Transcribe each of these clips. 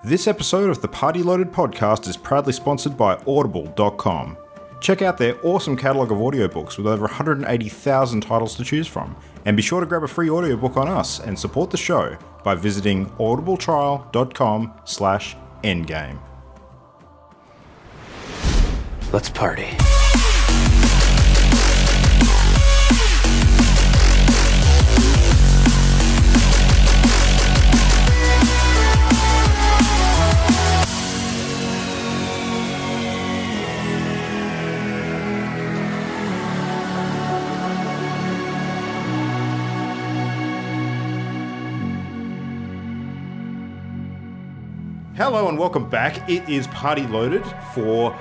This episode of the Party Loaded podcast is proudly sponsored by Audible.com. Check out their awesome catalogue of audiobooks with over 180,000 titles to choose from. And be sure to grab a free audiobook on us and support the show by visiting audibletrial.com/endgame. Let's party. Hello and welcome back. It is Party Loaded for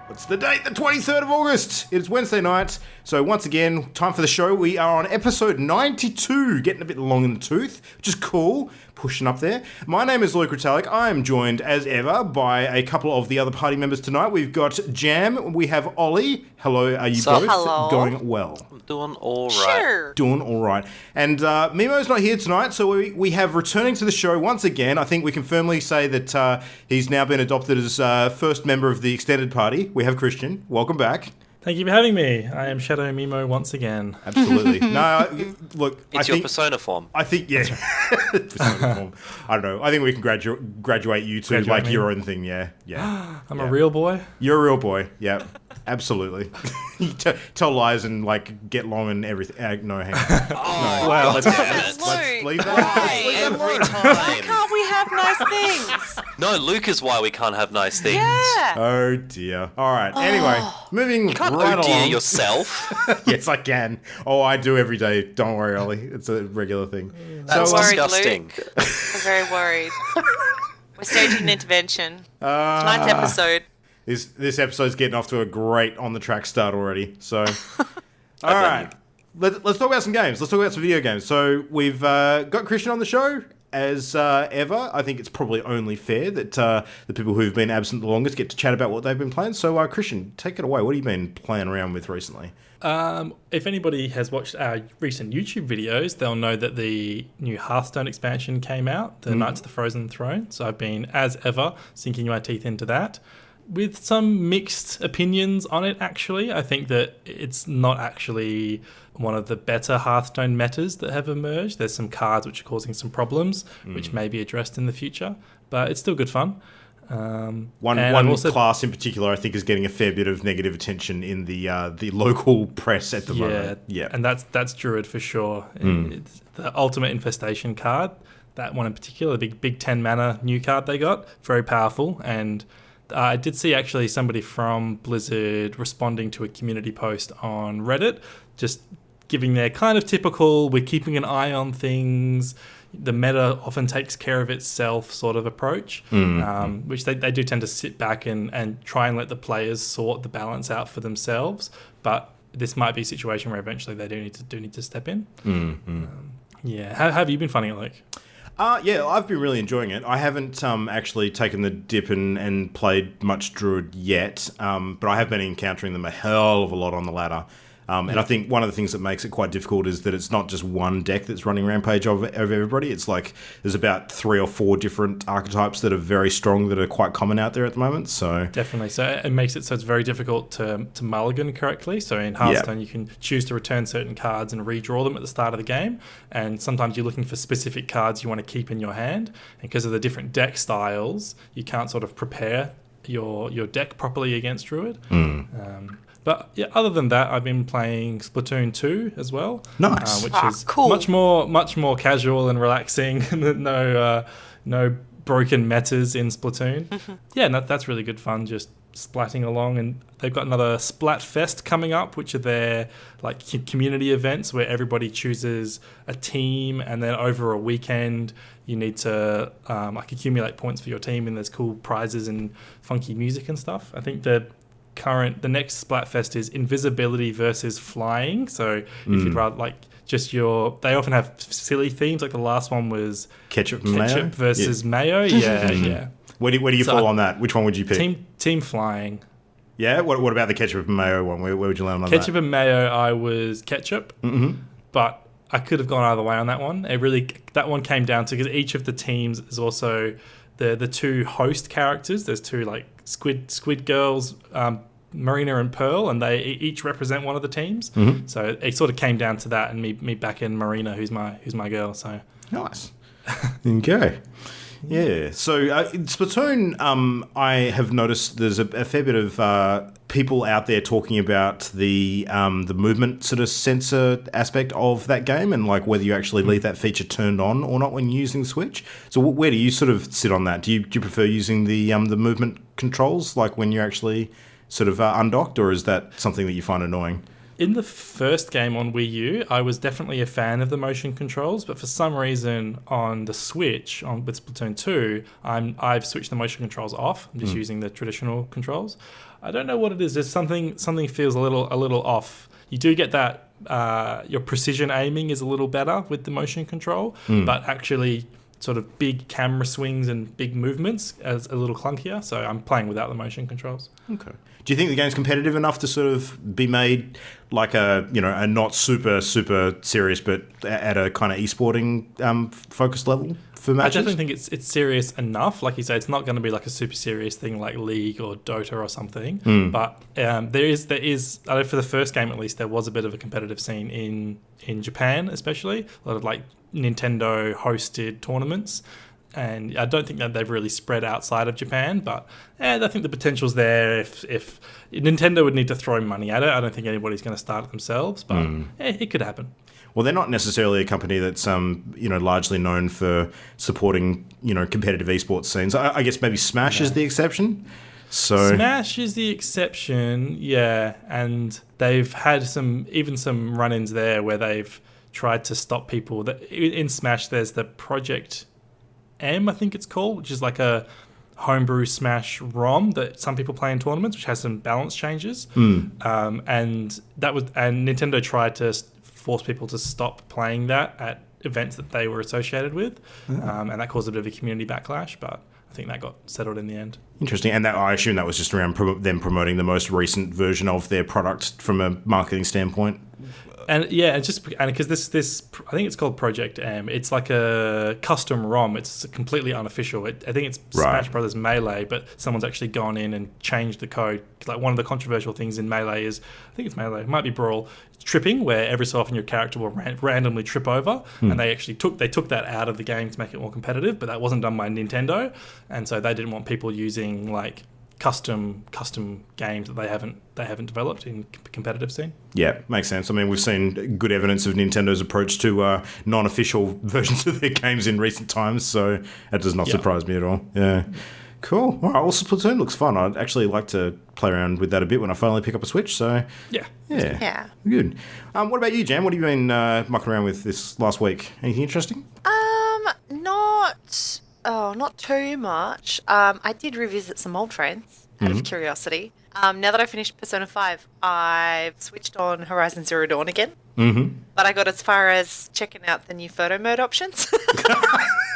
what's the date? The 23rd of August. It's Wednesday night. So once again, time for the show. We are on episode 92, getting a bit long in the tooth, which is cool. Pushing up there. My name is Luke Ritalik. I am joined, as ever, by a couple of the other party members tonight. We've got Jam. We have Ollie. Hello, are you both going well? I'm doing all right. Sure. Doing all right. And Mimo's not here tonight, so we have returning to the show once again. I think we can firmly say that he's now been adopted as first member of the extended party. We have Christian. Welcome back. Thank you for having me. I am Shadow Mimo once again. Absolutely. No, look, It's your persona form. I think, yeah. Persona form. I don't know. I think we can graduate you to like your own thing. Yeah. I'm a real boy. You're a real boy. Yeah. Absolutely. You tell lies and like get long and everything. No, hang on. Oh, No. wow. Let's leave that. Why? Every Why time. can't we have nice things? No, Luke is why we can't have nice things. Yeah. Oh dear. All right. Anyway, moving Can't right oh dear along. yourself. Yes, I can. Oh, I do every day. Don't worry, Ollie. It's a regular thing. That's worried, disgusting. We're very worried. We're staging an intervention. Tonight's episode. This episode's getting off to a great on the track start already. So, all right. Let's talk about some games. Let's talk about some video games. So we've got Christian on the show. As ever, I think it's probably only fair that the people who've been absent the longest get to chat about what they've been playing. So, Christian, take it away. What have you been playing around with recently? If anybody has watched our recent YouTube videos, they'll know that the new Hearthstone expansion came out, the Knights of the Frozen Throne. So I've been, as ever, sinking my teeth into that. With some mixed opinions on it, actually. I think that it's not actually one of the better Hearthstone metas that have emerged. There's some cards which are causing some problems, which may be addressed in the future, but it's still good fun. One class in particular, I think, is getting a fair bit of negative attention in the local press at the moment. Yeah, and that's Druid for sure. It's the Ultimate Infestation card. That one in particular, the big 10 mana new card they got, very powerful. And I did see actually somebody from Blizzard responding to a community post on Reddit, just giving their kind of typical, we're keeping an eye on things, the meta often takes care of itself sort of approach, which they do tend to sit back and try and let the players sort the balance out for themselves. But this might be a situation where eventually they do need to step in. How have you been finding it, Luke? Yeah, I've been really enjoying it. I haven't actually taken the dip and played much Druid yet, but I have been encountering them a hell of a lot on the ladder. And I think one of the things that makes it quite difficult is that it's not just one deck that's running Rampage of everybody. It's like there's about 3 or 4 different archetypes that are very strong that are quite common out there at the moment. So definitely. So it makes it so it's very difficult to mulligan correctly. So in Hearthstone, you can choose to return certain cards and redraw them at the start of the game. And sometimes you're looking for specific cards you want to keep in your hand. And because of the different deck styles, you can't sort of prepare your deck properly against Druid. But yeah, other than that, I've been playing Splatoon 2 as well. Nice. Which is cool. much more casual and relaxing. No broken metas in Splatoon. Yeah, and that's really good fun, just splatting along. And they've got another Splatfest coming up, which are their like community events where everybody chooses a team, and then over a weekend you need to accumulate points for your team, and there's cool prizes and funky music and stuff. I think the next Splatfest is invisibility versus flying. So if you'd rather they often have silly themes. Like the last one was ketchup versus mayo. Yeah. Where do you fall on that? Which one would you pick? Team flying. Yeah. What about the ketchup and mayo one? Where would you land on that? Ketchup and mayo. I was ketchup, but I could have gone either way on that one. That one came down to because each of the teams is also the two host characters. There's two like squid girls, Marina and Pearl, and they each represent one of the teams. Mm-hmm. So it sort of came down to that, and me back in Marina, who's my girl. So Nice. Okay. Yeah. So Splatoon, I have noticed there's a fair bit of people out there talking about the movement sort of sensor aspect of that game, and like whether you actually leave that feature turned on or not when using Switch. So where do you sort of sit on that? Do you prefer using the movement controls, like when you're actually sort of undocked, or is that something that you find annoying? in the first game on Wii U, I was definitely a fan of the motion controls, but for some reason on the Switch, with Splatoon 2, I've switched the motion controls off. I'm just using the traditional controls. I don't know what it is. There's something feels a little off. You do get that your precision aiming is a little better with the motion control, but actually sort of big camera swings and big movements is a little clunkier. So I'm playing without the motion controls. Okay. Do you think the game's competitive enough to sort of be made like a not super serious, but at a kind of esporting focused level for matches? I definitely think it's serious enough. Like you say, it's not going to be like a super serious thing like League or Dota or something. But there is. I know for the first game at least, there was a bit of a competitive scene in Japan, especially a lot of like Nintendo hosted tournaments. And I don't think that they've really spread outside of Japan, but I think the potential's there. If Nintendo would need to throw money at it, I don't think anybody's going to start it themselves, but it could happen. Well, they're not necessarily a company that's largely known for supporting competitive esports scenes. I guess maybe Smash is the exception. So Smash is the exception, yeah, and they've had some run-ins there where they've tried to stop people. In Smash, there's the Project M, I think it's called, which is like a homebrew Smash ROM that some people play in tournaments, which has some balance changes. And Nintendo tried to force people to stop playing that at events that they were associated with, and that caused a bit of a community backlash. But I think that got settled in the end. Interesting. And I assume that was just around them promoting the most recent version of their product from a marketing standpoint. And because this I think it's called Project M. It's like a custom ROM. It's completely unofficial. I think it's Smash Brothers Melee, but someone's actually gone in and changed the code. Like one of the controversial things in Melee is, I think it's Melee, it might be Brawl, it's tripping, where every so often your character will randomly trip over, and they actually took that out of the game to make it more competitive. But that wasn't done by Nintendo, and so they didn't want people using like custom games that they haven't developed in competitive scene. Yeah, makes sense. I mean, we've seen good evidence of Nintendo's approach to non-official versions of their games in recent times, so that does not surprise me at all. Yeah. Cool. All right, well, Splatoon looks fun. I'd actually like to play around with that a bit when I finally pick up a Switch, so... Yeah. Good. What about you, Jan? What have you been mucking around with this last week? Anything interesting? Not too much. I did revisit some old friends out of curiosity. Now that I finished Persona 5, I've switched on Horizon Zero Dawn again. But I got as far as checking out the new photo mode options.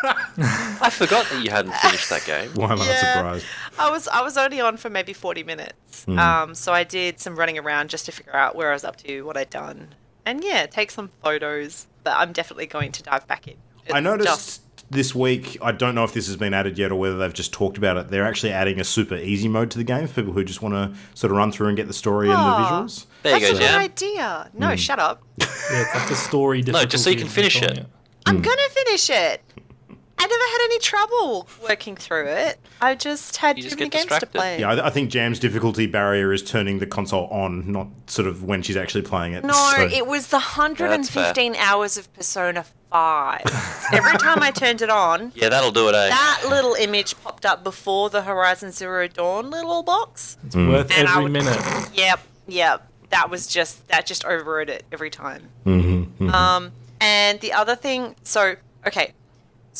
I forgot that you hadn't finished that game. Why am I not surprised? I was only on for maybe 40 minutes. So I did some running around just to figure out where I was up to, what I'd done. And take some photos. But I'm definitely going to dive back in. I noticed this week, I don't know if this has been added yet or whether they've just talked about it, they're actually adding a super easy mode to the game for people who just want to sort of run through and get the story and the visuals. There you go, That's a good Jan. idea. No, shut up. Yeah, it's like the story difficulty. No, just so you can finish it. I'm going to finish it. I never had any trouble working through it. I just had too many games to play. Yeah, I think Jam's difficulty barrier is turning the console on, not sort of when she's actually playing it. No, it was the 115 hours of Persona 5. Every time I turned it on, Yeah, that'll do it, eh? that little image popped up before the Horizon Zero Dawn little box. It's worth And every minute. Yep. That just overrode it every time. And the other thing, so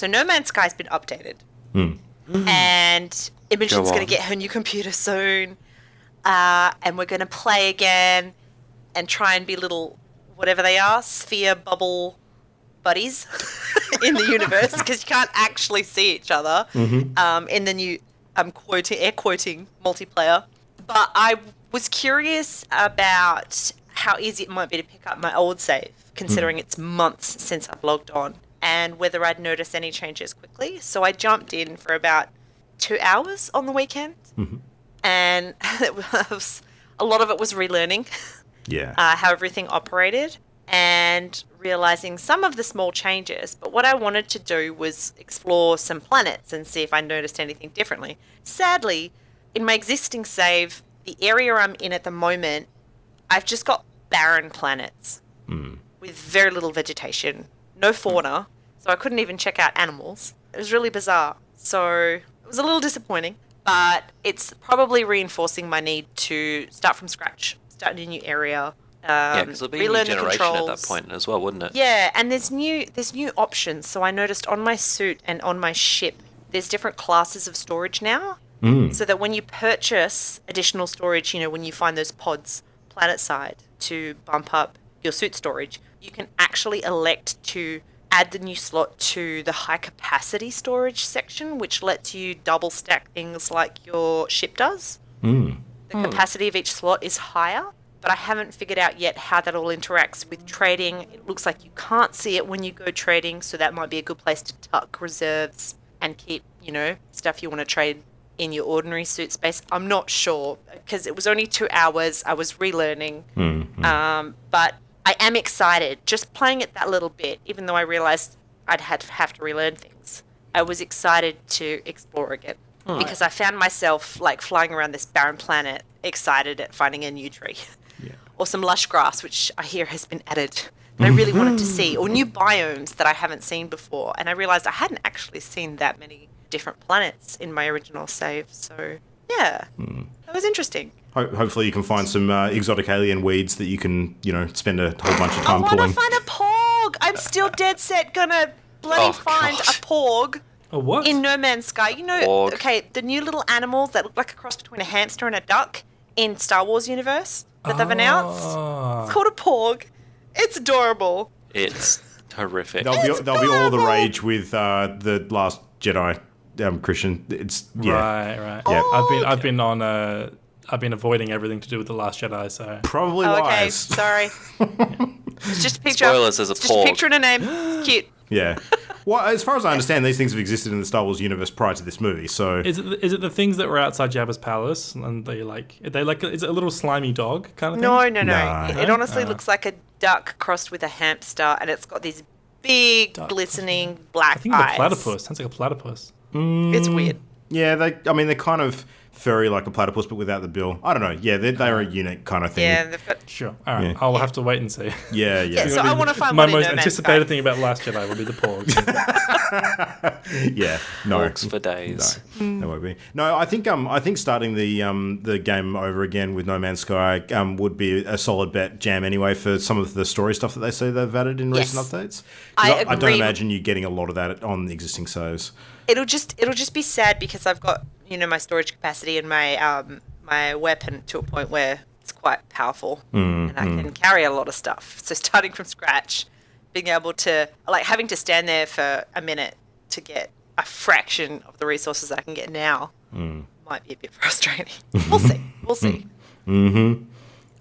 No Man's Sky's been updated. And Imogen's going to get her new computer soon. And we're going to play again and try and be little, whatever they are, sphere bubble buddies in the universe, because you can't actually see each other in the new air quoting multiplayer. But I was curious about how easy it might be to pick up my old save, considering it's months since I've logged on. and whether I'd notice any changes quickly. So I jumped in for about 2 hours on the weekend, and a lot of it was relearning how everything operated and realizing some of the small changes. But what I wanted to do was explore some planets and see if I noticed anything differently. Sadly, in my existing save, the area I'm in at the moment, I've just got barren planets with very little vegetation, no fauna, so I couldn't even check out animals. It was really bizarre. So it was a little disappointing, but it's probably reinforcing my need to start from scratch, start in a new area. Because there'll be a new generation at that point as well, wouldn't it? Yeah, and there's new options. So I noticed on my suit and on my ship, there's different classes of storage now. So that when you purchase additional storage, when you find those pods planet side to bump up your suit storage, you can actually elect to add the new slot to the high capacity storage section, which lets you double stack things like your ship does. The capacity of each slot is higher, but I haven't figured out yet how that all interacts with trading. It looks like you can't see it when you go trading, so that might be a good place to tuck reserves and keep, stuff you want to trade in your ordinary suit space. I'm not sure, because it was only 2 hours. I was relearning. But I am excited. Just playing it that little bit, even though I realized I'd have to relearn things, I was excited to explore again. Because I found myself flying around this barren planet, excited at finding a new tree. Or some lush grass, which I hear has been added that I really wanted to see, or new biomes that I haven't seen before. And I realized I hadn't actually seen that many different planets in my original save. So, yeah, that was interesting. Hopefully you can find some exotic alien weeds that you can, spend a whole bunch of time I pulling. want to find a porg! I'm still dead set gonna bloody find a porg. A what? In No Man's Sky. Porg. Okay, the new little animals that look like a cross between a hamster and a duck in Star Wars universe that they've announced. It's called a porg. It's adorable. It's horrific. They'll be all the rage with the Last Jedi, Christian. It's Right. Yeah. I've been avoiding everything to do with The Last Jedi, so Probably Okay, wise. sorry. It's just a picture. Spoilers as a It's just a porg. picture and a name. It's cute. Yeah. Well, as far as I understand, these things have existed in the Star Wars universe prior to this movie. So is it the things that were outside Jabba's palace and is it a little slimy dog kind of thing? No. Nah. It honestly looks like a duck crossed with a hamster, and it's got these big, glistening black I think eyes. it's a platypus. Sounds like a platypus. It's weird. yeah, they're kind of furry like a platypus, but without the bill. I don't know. Yeah, they're a unique kind of thing. Yeah, they've got. Sure. All right. Yeah. I'll have to wait and see. Yeah. So I want to find My one in most No Man's anticipated Sky. thing about Last Jedi will be the porgs. Yeah. No. Porgs for days. No, that won't be. No, I think starting the game over again with No Man's Sky would be a solid bet jam anyway for some of the story stuff that they say they've added in recent Yes. updates. 'Cause I I don't agree. imagine you getting a lot of that on the existing saves. It'll just be sad because I've got my storage capacity and my my weapon to a point where it's quite powerful and I can carry a lot of stuff. So starting from scratch, being able to having to stand there for a minute to get a fraction of the resources that I can get now might be a bit frustrating. We'll see. And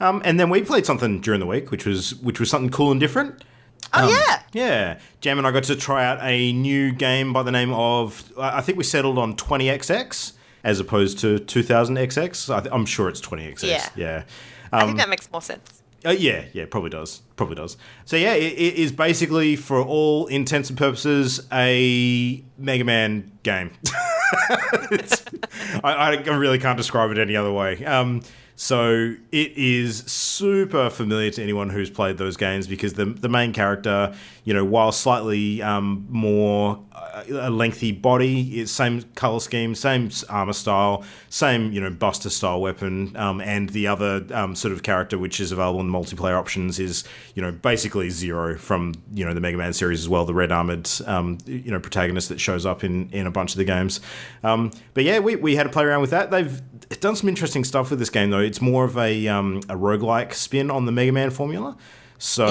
then we played something during the week, which was something cool and different. Oh yeah. Yeah, Jam and I got to try out a new game by the name of, I think we settled on 20XX as opposed to 2000XX. I'm sure it's 20XX. Yeah. I think that makes more sense. Yeah, probably does. So yeah, it is basically, for all intents and purposes, a Mega Man game. I really can't describe it any other way. So it is super familiar to anyone who's played those games because the main character, while slightly more a lengthy body, it's same color scheme, same armor style, same Buster style weapon, and the other sort of character which is available in the multiplayer options is basically Zero from the Mega Man series as well, the red armored protagonist that shows up in a bunch of the games. But yeah, we had to play around with that. They've done some interesting stuff with this game though. It's more of a roguelike spin on the Mega Man formula. So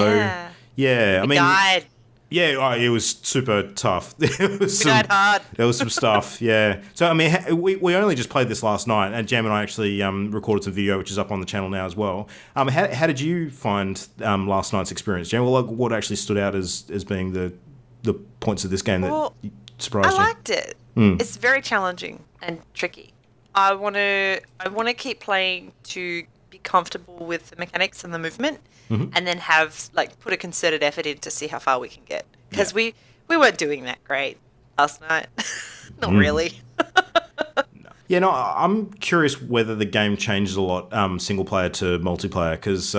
yeah, I mean, died. Yeah, it was super tough. It was died hard. There was some stuff, yeah. So, I mean, we only just played this last night, and Jam and I actually recorded some video, which is up on the channel now as well. How did you find last night's experience, Jam? Well, what actually stood out as being the the points of this game that surprised I you? liked it. It's very challenging and tricky. I want to keep playing to be comfortable with the mechanics and the movement, and then have put a concerted effort in to see how far we can get. Because we weren't doing that great last night. Not really. Yeah, no, I'm curious whether the game changes a lot single player to multiplayer, because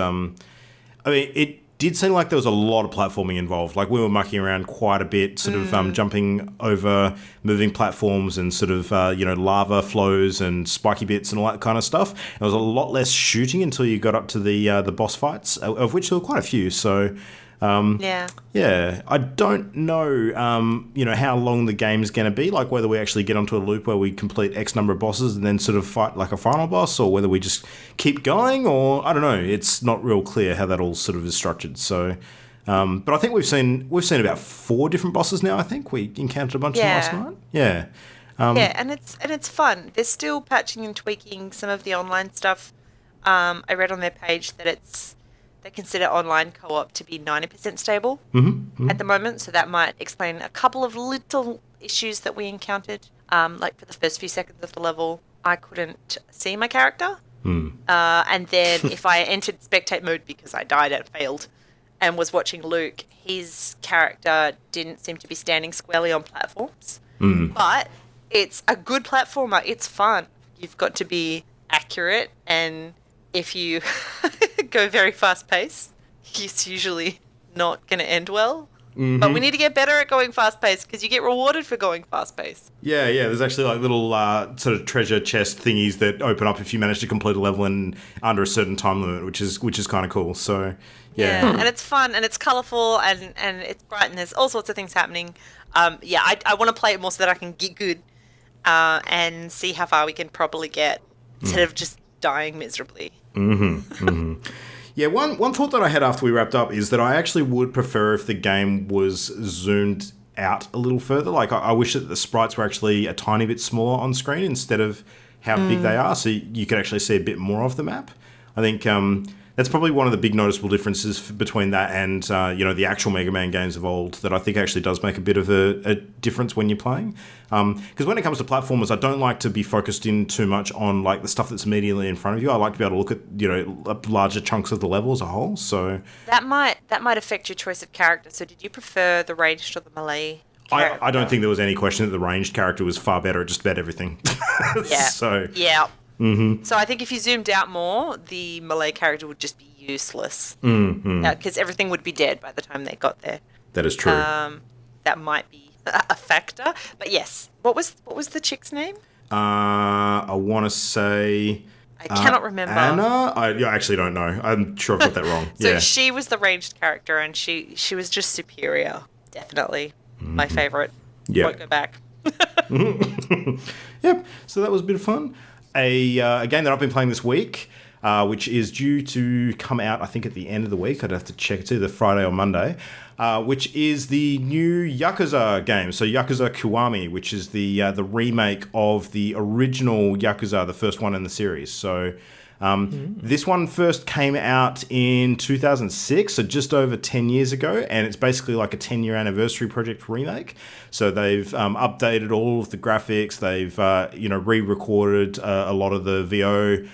it did seem like there was a lot of platforming involved. Like, we were mucking around quite a bit, sort of jumping over moving platforms and sort of, lava flows and spiky bits and all that kind of stuff. There was a lot less shooting until you got up to the boss fights, of which there were quite a few. So, yeah, I don't know, how long the game's going to be, like whether we actually get onto a loop where we complete X number of bosses and then sort of fight like a final boss, or whether we just keep going, or I don't know. It's not real clear how that all sort of is structured. So, but I think we've seen about 4 different bosses now. I think we encountered a bunch of them last night. Yeah. And it's fun. They're still patching and tweaking some of the online stuff. I read on their page that they consider online co-op to be 90% stable at the moment, so that might explain a couple of little issues that we encountered. Like for the first few seconds of the level, I couldn't see my character. And then if I entered spectate mode because I died and failed and was watching Luke, his character didn't seem to be standing squarely on platforms. But it's a good platformer. It's fun. You've got to be accurate, and if you go very fast paced, it's usually not going to end well. But we need to get better at going fast paced, because you get rewarded for going fast paced. Yeah. There's actually like little sort of treasure chest thingies that open up if you manage to complete a level in under a certain time limit, which is kind of cool. So yeah. And it's fun and it's colourful and it's bright and there's all sorts of things happening. I want to play it more so that I can get good and see how far we can probably get instead of just dying miserably. Yeah, one thought that I had after we wrapped up is that I actually would prefer if the game was zoomed out a little further. Like, I wish that the sprites were actually a tiny bit smaller on screen instead of how big they are, so you could actually see a bit more of the map. I think that's probably one of the big noticeable differences between that and the actual Mega Man games of old, that I think actually does make a bit of a difference when you're playing. Because when it comes to platformers, I don't like to be focused in too much on like the stuff that's immediately in front of you. I like to be able to look at larger chunks of the level as a whole. So that might affect your choice of character. So did you prefer the ranged or the melee character? I don't think there was any question that the ranged character was far better at just about everything. Yeah. So yeah. So I think if you zoomed out more, the melee character would just be useless. Because everything would be dead by the time they got there. That is true. That might be a factor. But yes, what was the chick's name? I want to say... I cannot remember. Anna? I actually don't know. I'm sure I've got that wrong. So she was the ranged character, and she was just superior. Definitely. My favourite. Yeah. Won't go back. Yep. So that was a bit of fun. A game that I've been playing this week, which is due to come out, I think, at the end of the week. I'd have to check. It's either Friday or Monday, which is the new Yakuza game. So Yakuza Kiwami, which is the remake of the original Yakuza, the first one in the series. So this one first came out in 2006, so just over 10 years ago, and it's basically like a 10-year anniversary project remake. So they've updated all of the graphics, they've re-recorded a lot of the VO.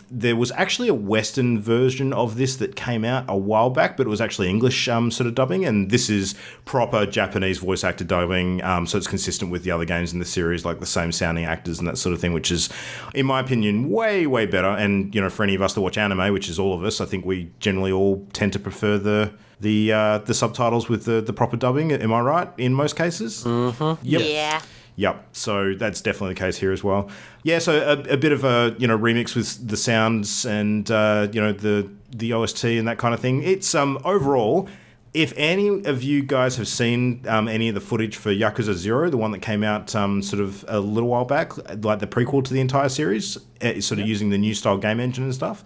There was actually a Western version of this that came out a while back, but it was actually English sort of dubbing, and this is proper Japanese voice actor dubbing, so it's consistent with the other games in the series, like the same sounding actors and that sort of thing, which is, in my opinion, way, way better. And, for any of us that watch anime, which is all of us, I think we generally all tend to prefer the subtitles with the proper dubbing. Am I right? In most cases? Mm-hmm. Yep. Yeah. Yep. So that's definitely the case here as well. Yeah. So a bit of a remix with the sounds and the OST and that kind of thing. It's overall, if any of you guys have seen any of the footage for Yakuza 0, the one that came out sort of a little while back, like the prequel to the entire series, sort of using the new style game engine and stuff,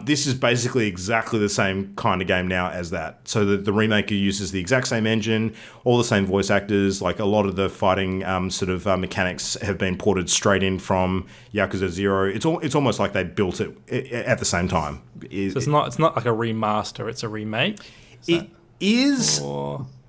this is basically exactly the same kind of game now as that. So the remake uses the exact same engine, all the same voice actors, like a lot of the fighting mechanics have been ported straight in from Yakuza 0. It's almost like they built it at the same time. So it's not like a remaster, it's a remake? It is,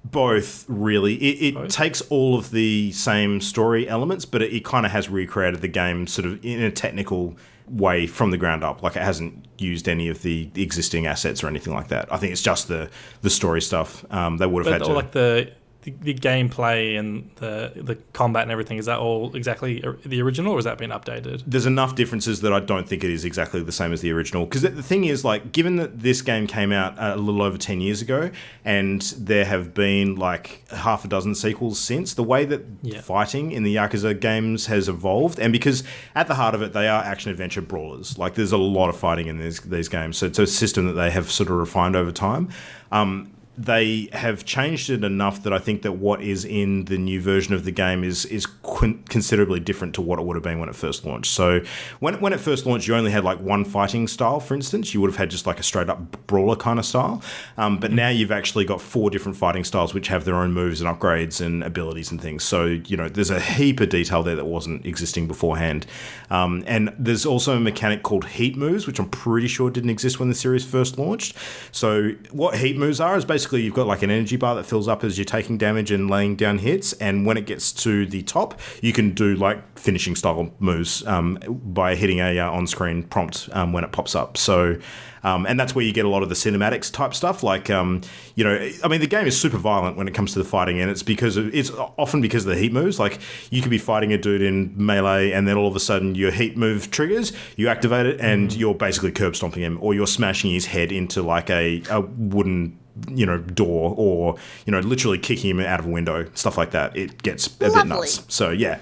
Both, really. It Both? takes all of the same story elements, but it kind of has recreated the game sort of in a technical way from the ground up. Like, it hasn't used any of the existing assets or anything like that. I think it's just the story stuff. They would have had to... Like the gameplay and the combat and everything, is that all exactly the original, or has that been updated? There's enough differences that I don't think it is exactly the same as the original. Because the thing is, like, given that this game came out a little over 10 years ago, and there have been, like, half a dozen sequels since, the way that fighting in the Yakuza games has evolved, and because at the heart of it, they are action-adventure brawlers. Like, there's a lot of fighting in these games. So it's a system that they have sort of refined over time. They have changed it enough that I think that what is in the new version of the game is considerably different to what it would have been when it first launched. So when it first launched, you only had like one fighting style, for instance. You would have had just like a straight up brawler kind of style. But now you've actually got 4 different fighting styles which have their own moves and upgrades and abilities and things. So, you know, there's a heap of detail there that wasn't existing beforehand. And there's also a mechanic called heat moves, which I'm pretty sure didn't exist when the series first launched. So what heat moves are is basically you've got like an energy bar that fills up as you're taking damage and laying down hits, and when it gets to the top, you can do like finishing style moves by hitting a on-screen prompt when it pops up. So and that's where you get a lot of the cinematics type stuff. Like, you know, I mean, the game is super violent when it comes to the fighting, and it's often because of the heat moves. Like, you could be fighting a dude in melee, and then all of a sudden your heat move triggers, you activate it, and you're basically curb stomping him, or you're smashing his head into like a wooden, you know, door, or, you know, literally kicking him out of a window, stuff like that. It gets a bit nuts. So yeah.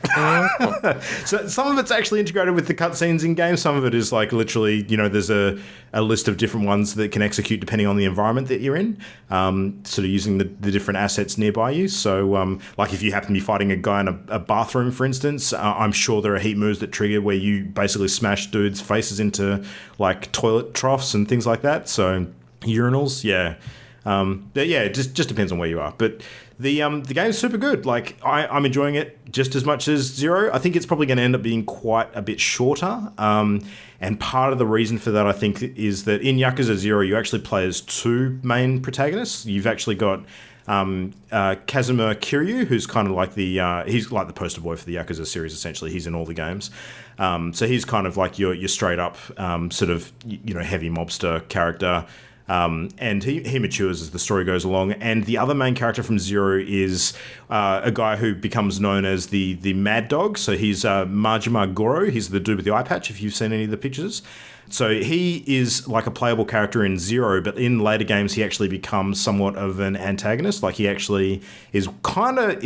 So some of it's actually integrated with the cutscenes in game. Some of it is like literally, you know, there's a list of different ones that can execute depending on the environment that you're in, sort of using the different assets nearby you. So like if you happen to be fighting a guy in a bathroom, for instance, I'm sure there are heat moves that trigger where you basically smash dudes' faces into like toilet troughs and things like that. So urinals, yeah. But yeah, it just depends on where you are. But the game's super good. Like, I'm enjoying it just as much as Zero. I think it's probably going to end up being quite a bit shorter. And part of the reason for that, I think, is that in Yakuza 0, you actually play as 2 main protagonists. You've actually got Kazuma Kiryu, who's kind of like he's like the poster boy for the Yakuza series, essentially. He's in all the games. So he's kind of like your straight up sort of, you know, heavy mobster character. And he matures as the story goes along. And the other main character from Zero is a guy who becomes known as the Mad Dog. So he's Majima Goro. He's the dude with the eye patch, if you've seen any of the pictures. So he is like a playable character in Zero, but in later games he actually becomes somewhat of an antagonist. Like, he actually is kind of...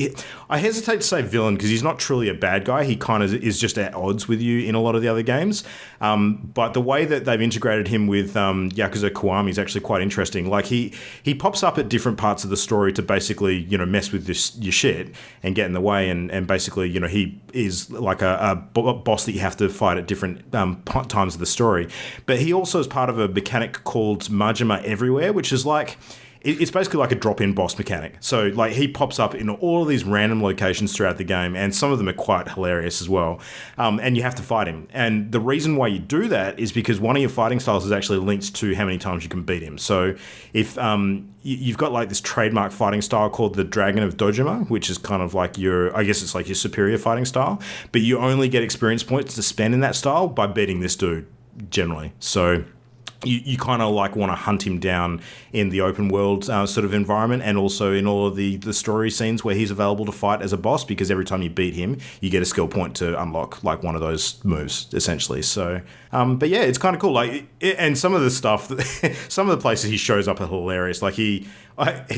I hesitate to say villain because he's not truly a bad guy. He kind of is just at odds with you in a lot of the other games. But the way that they've integrated him with Yakuza Kiwami is actually quite interesting. Like, he pops up at different parts of the story to basically, you know, mess with your shit and get in the way. And basically, you know, he is like a boss that you have to fight at different times of the story. But he also is part of a mechanic called Majima Everywhere, which is like... It's basically like a drop-in boss mechanic. So, like, he pops up in all of these random locations throughout the game, and some of them are quite hilarious as well. And you have to fight him. And the reason why you do that is because one of your fighting styles is actually linked to how many times you can beat him. So, if you've got like this trademark fighting style called the Dragon of Dojima, which is kind of like I guess it's like your superior fighting style, but you only get experience points to spend in that style by beating this dude, generally. So... You kind of like want to hunt him down in the open world sort of environment, and also in all of the story scenes where he's available to fight as a boss, because every time you beat him, you get a skill point to unlock like one of those moves, essentially. So, but yeah, it's kind of cool. Like, and some of the stuff, some of the places he shows up are hilarious. Like he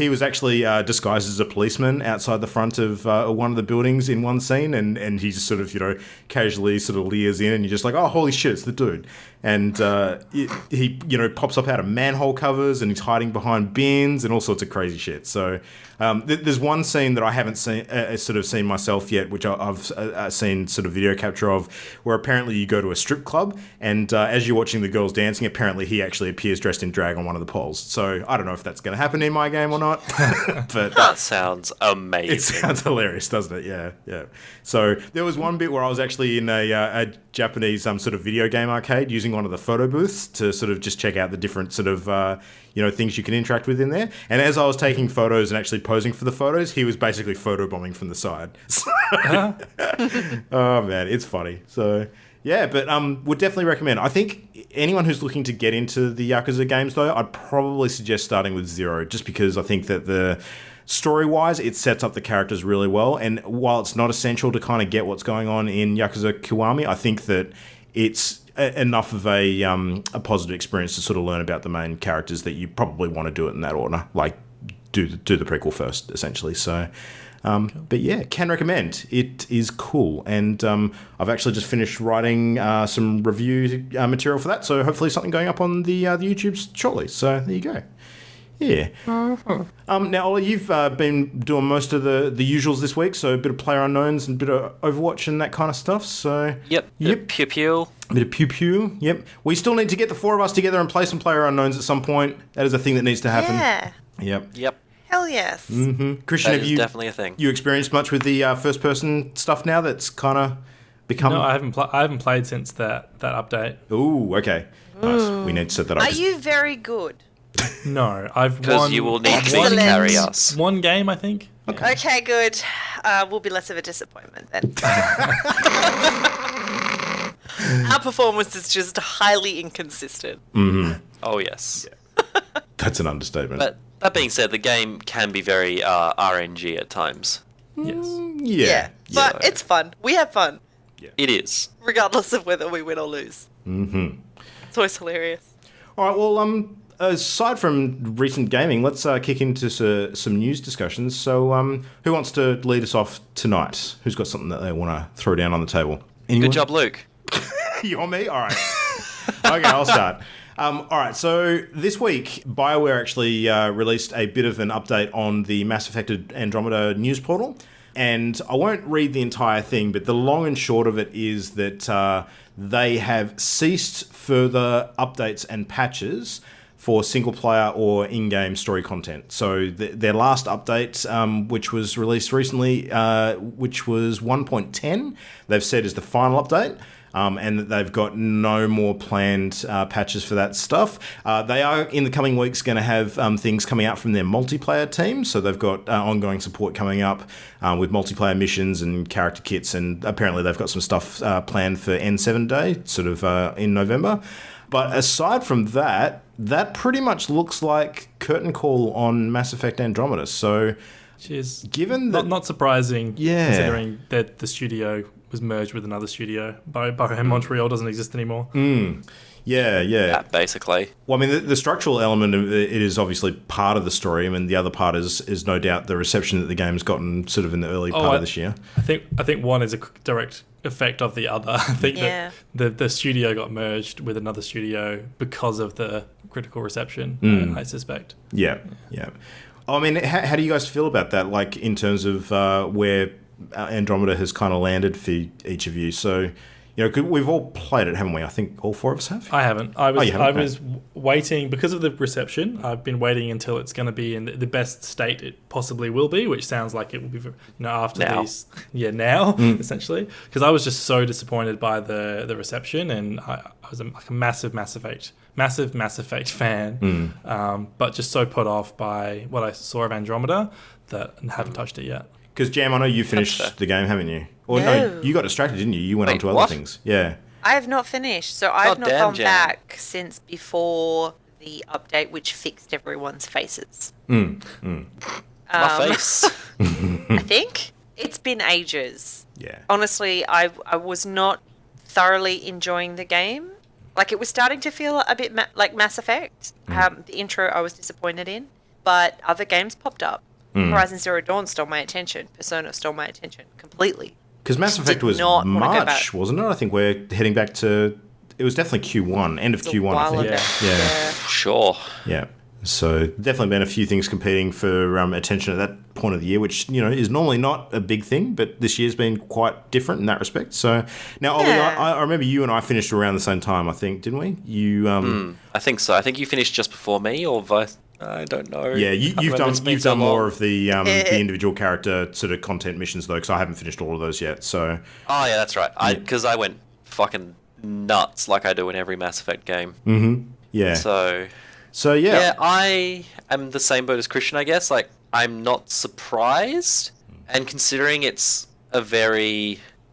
was actually disguised as a policeman outside the front of one of the buildings in one scene, and he just sort of, you know, casually sort of leers in, and you're just like, oh, holy shit, it's the dude. And he, you know, pops up out of manhole covers, and he's hiding behind bins and all sorts of crazy shit. So there's one scene that I haven't seen myself yet, which I've seen sort of video capture of, where apparently you go to a strip club, and as you're watching the girls dancing, apparently he actually appears dressed in drag on one of the poles. So I don't know if that's going to happen in my my game or not. But That sounds amazing. it sounds hilarious, doesn't it? Yeah, yeah. So there was one bit where I was actually in a Japanese sort of video game arcade using one of the photo booths to sort of just check out the different sort of things you can interact with in there. And as I was taking photos and actually posing for the photos, he was basically photobombing from the side. So, oh man, it's funny. So yeah, but would definitely recommend. I think anyone who's looking to get into the Yakuza games, though, I'd probably suggest starting with Zero, just because I think that the story-wise, it sets up the characters really well. And while it's not essential to kind of get what's going on in Yakuza Kiwami, I think that it's enough of a positive experience to sort of learn about the main characters that you probably want to do it in that order, like do the prequel first, essentially. So. But yeah, can recommend. It is cool. And I've actually just finished writing some review material for that. So hopefully something going up on the YouTubes shortly. So there you go. Yeah. Now, Ollie, you've been doing most of the usuals this week. So a bit of PlayerUnknowns and a bit of Overwatch and that kind of stuff. So Yep. Pew pew. A bit of pew-pew. Yep. We still need to get the four of us together and play some PlayerUnknowns at some point. That is a thing that needs to happen. Yeah. Yep. Hell yes. Mm-hmm. Christian, That have is you definitely a thing. You experienced much with the first-person stuff now? That's kind of become. No, I haven't played since that update. Ooh, okay, nice. We need to set that up. Are you very good? No, I've Because won. you will need me to Excellent. carry us. One game, I think. Okay, good. Will be less of a disappointment then. Our performance is just highly inconsistent. Oh, yes. That's an understatement. But that being said, the game can be very RNG at times. Yes. yeah. But it's fun. We have fun, It is. regardless of whether we win or lose. Mm-hmm. It's always hilarious. All right. Well, aside from recent gaming, let's kick into some news discussions. So, who wants to lead us off tonight? Who's got something that they want to throw down on the table? Anyone? Good job, Luke. You on me? All right. Okay, I'll start. All right, so this week, BioWare actually released a bit of an update on the Mass Effect Andromeda news portal. And I won't read the entire thing, but the long and short of it is that they have ceased further updates and patches for single-player or in-game story content. So their last update, which was released recently, which was 1.10, they've said is the final update. And that they've got no more planned patches for that stuff. They are, in the coming weeks, going to have things coming out from their multiplayer team. So they've got ongoing support coming up with multiplayer missions and character kits. And apparently they've got some stuff planned for N7 Day, sort of in November. But aside from that, that pretty much looks like curtain call on Mass Effect Andromeda. So Which is given that... not surprising, Yeah. considering that the studio was merged with another studio. Montreal doesn't exist anymore. Yeah. Basically. Well, I mean, the structural element of it is obviously part of the story. I mean, the other part is no doubt the reception that the game's gotten sort of in the early part of this year. I think one is a direct effect of the other. I think that the studio got merged with another studio because of the critical reception, I suspect. Yeah. I mean, how do you guys feel about that, like, in terms of where Andromeda has kind of landed for each of you? So, you know, we've all played it, haven't we? I think all four of us have. I haven't. I haven't? was waiting because of the reception. I've been waiting until it's going to be in the best state it possibly will be, which sounds like it will be, after now. these. Yeah, now essentially, because I was just so disappointed by the reception, and I was like a massive Mass Effect fan, but just so put off by what I saw of Andromeda that I haven't touched it yet. Because, Jam, I know you finished the game, haven't you? Or no, you got distracted, didn't you? You went on to other things. Yeah. I have not finished, so I've not damn, gone Jan. back since before the update, which fixed everyone's faces. My face. I think it's been ages. Yeah. Honestly, I was not thoroughly enjoying the game. Like, it was starting to feel a bit like Mass Effect. The intro I was disappointed in, but other games popped up. Horizon Zero Dawn stole my attention. Persona stole my attention completely. Because Mass Effect was March, wasn't it? I think we're heading back to... It was definitely Q1, end of Q1, I think. Yeah. Sure. Yeah. So definitely been a few things competing for attention at that point of the year, which, you know, is normally not a big thing, but this year's been quite different in that respect. So now, Ollie, I remember you and I finished around the same time, I think, didn't we? You, I think so. I think you finished just before me, or vice. I don't know. Yeah, you've It's been done so more long. of the individual character sort of content missions though, because I haven't finished all of those yet. So Oh yeah, that's right. Because I went fucking nuts like I do in every Mass Effect game. yeah, So yeah. yeah, I am the same boat as Christian, I guess. Like, I'm not surprised, and considering it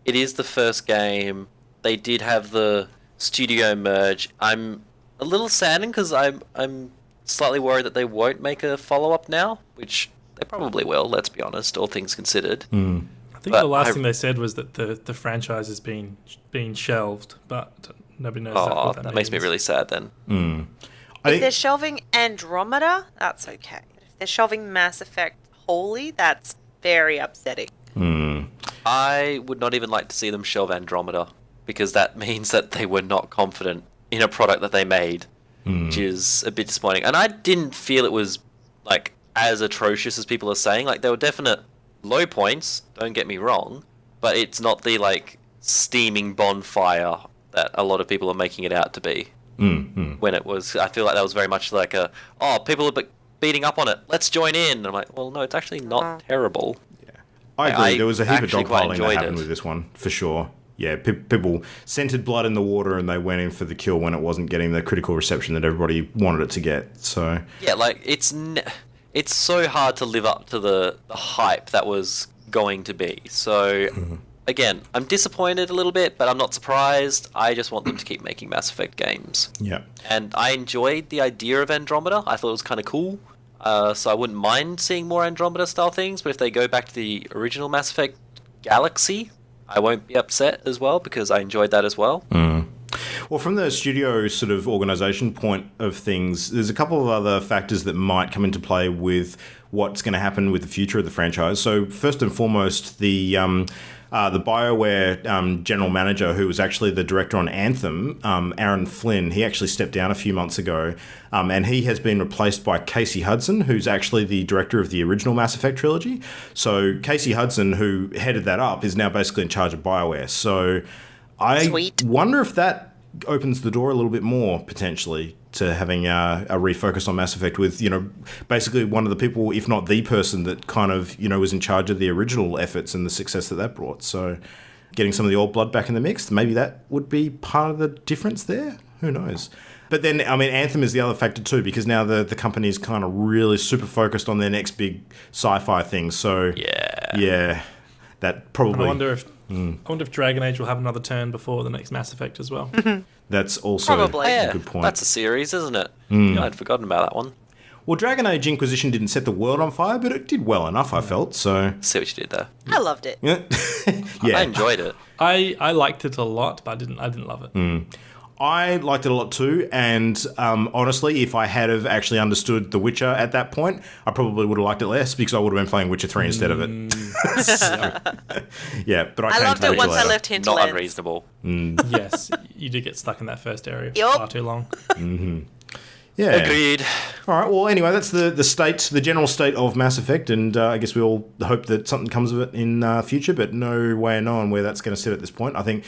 is the first game. They did have the studio merge. I'm a little saddened because I'm slightly worried that they won't make a follow-up now, which they probably will. Let's be honest, all things considered. I think the last thing they said was that the franchise is being shelved, but nobody knows what that means. Makes me really sad then. If they're shelving Andromeda, that's okay. If they're shelving Mass Effect wholly, that's very upsetting. I would not even like to see them shelve Andromeda, because that means that they were not confident in a product that they made, which is a bit disappointing. And I didn't feel it was like as atrocious as people are saying. Like, there were definite low points, don't get me wrong, but it's not the like steaming bonfire that a lot of people are making it out to be. When it was, I feel like that was very much like people are beating up on it, let's join in. And I'm like, well, no, it's actually not terrible. I agree. There was a heap of actually quite dogpiling that enjoyed happened with this one, for sure. Yeah, people scented blood in the water and they went in for the kill when it wasn't getting the critical reception that everybody wanted it to get. So yeah, like it's so hard to live up to the hype that was going to be. So again, I'm disappointed a little bit, but I'm not surprised. I just want them to keep making Mass Effect games. yeah, And I enjoyed the idea of Andromeda. I thought it was kind of cool. So I wouldn't mind seeing more Andromeda style things, but if they go back to the original Mass Effect Galaxy, I won't be upset as well, because I enjoyed that as well. Well, from the studio sort of organisation point of things, there's a couple of other factors that might come into play with what's going to happen with the future of the franchise. So first and foremost, the BioWare general manager, who was actually the director on Anthem, Aaron Flynn, he actually stepped down a few months ago, and he has been replaced by Casey Hudson, who's actually the director of the original Mass Effect trilogy. So Casey Hudson, who headed that up, is now basically in charge of BioWare. So I wonder if that opens the door a little bit more, potentially, to having a refocus on Mass Effect with, basically one of the people, if not the person that kind of, was in charge of the original efforts and the success that brought. So getting some of the old blood back in the mix, maybe that would be part of the difference there. Who knows? But then, I mean, Anthem is the other factor too, because now the company's kind of really super focused on their next big sci-fi thing. So yeah, that probably... I wonder if Dragon Age will have another turn before the next Mass Effect as well. That's also Probably. a good point. That's a series, isn't it? Yeah, I'd forgotten about that one. Well, Dragon Age Inquisition didn't set the world on fire, but it did well enough, I felt, so... See what you did there. I loved it. Yeah. I enjoyed it. I liked it a lot, but I didn't love it. I liked it a lot too, and honestly, if I had have actually understood The Witcher at that point, I probably would have liked it less, because I would have been playing Witcher 3 instead of it. Yeah, but I loved it once I left Not Hinterlands. unreasonable. Yes, you did get stuck in that first area Yup. far too long. Yeah. Agreed. All right. Well, anyway, that's the general state of Mass Effect, and I guess we all hope that something comes of it in future, but no way of knowing where that's going to sit at this point. I think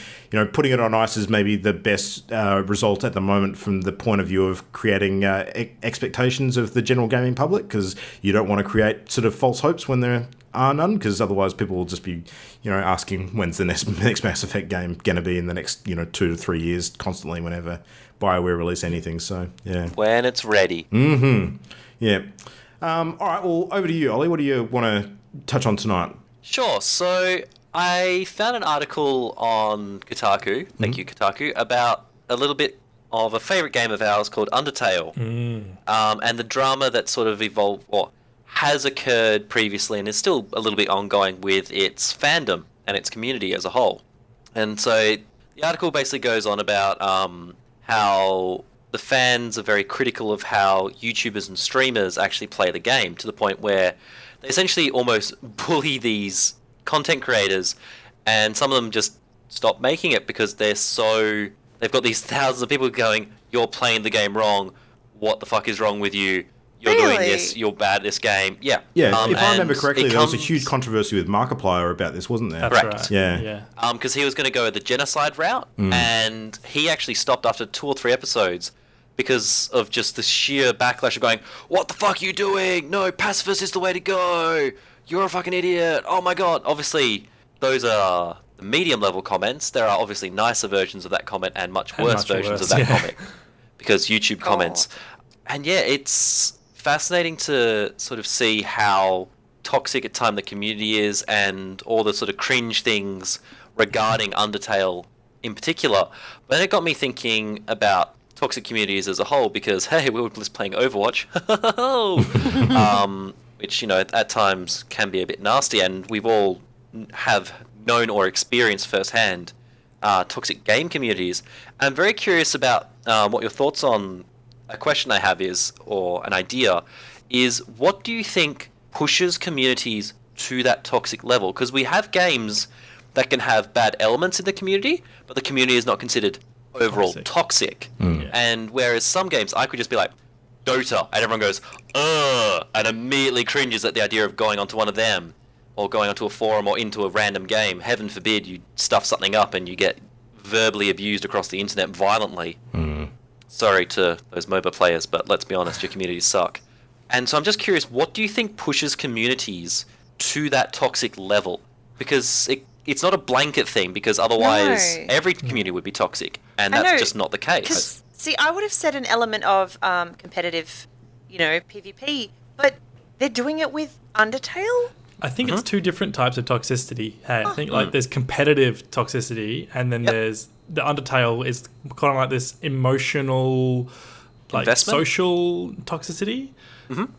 putting it on ice is maybe the best result at the moment from the point of view of creating expectations of the general gaming public, because you don't want to create sort of false hopes when there are none, because otherwise people will just be asking when's the next Mass Effect game going to be in the next 2 to 3 years, constantly whenever BioWare release anything. So yeah, When it's ready. yeah. All right, well, over to you, Ollie. What do you want to touch on tonight? Sure. So I found an article on Kotaku, thank you Kotaku, about a little bit of a favourite game of ours called Undertale, and the drama that sort of evolved, or has occurred previously and is still a little bit ongoing with its fandom and its community as a whole. And so the article basically goes on about how the fans are very critical of how YouTubers and streamers actually play the game, to the point where they essentially almost bully these content creators, and some of them just stop making it because they've got these thousands of people going, you're playing the game wrong, what the fuck is wrong with you? You're doing this, you're bad at this game. Yeah. Yeah, if I remember and correctly, it there was a comes- huge controversy with Markiplier about this, wasn't there? That's Correct. right. Yeah. because he was going to go the genocide route, and he actually stopped after 2 or 3 episodes because of just the sheer backlash of going, what the fuck are you doing? No, pacifist is the way to go. You're a fucking idiot. Oh my god. Obviously, those are the medium level comments. There are obviously nicer versions of that comment and much worse versions of that comment. Because YouTube comments. And yeah, it's fascinating to sort of see how toxic at time the community is and all the sort of cringe things regarding Undertale in particular. But it got me thinking about toxic communities as a whole because, hey, we were just playing Overwatch. Which, you know, at times can be a bit nasty, and we've all have known or experienced firsthand toxic game communities. I'm very curious about what your thoughts on a question I have is, or an idea, is what do you think pushes communities to that toxic level? Because we have games that can have bad elements in the community, but the community is not considered overall toxic. And whereas some games, I could just be like, Dota, and everyone goes, ugh, and immediately cringes at the idea of going onto one of them, or going onto a forum or into a random game. Heaven forbid you stuff something up and you get verbally abused across the internet violently. Sorry to those MOBA players, but let's be honest, your communities suck. And so I'm just curious, what do you think pushes communities to that toxic level? Because it's not a blanket thing, because otherwise every community would be toxic, and that's just not the case. See, I would have said an element of competitive, PvP, but they're doing it with Undertale? I think it's two different types of toxicity. Hey, I think there's competitive toxicity, and then there's the Undertale is kind of like this emotional, social toxicity.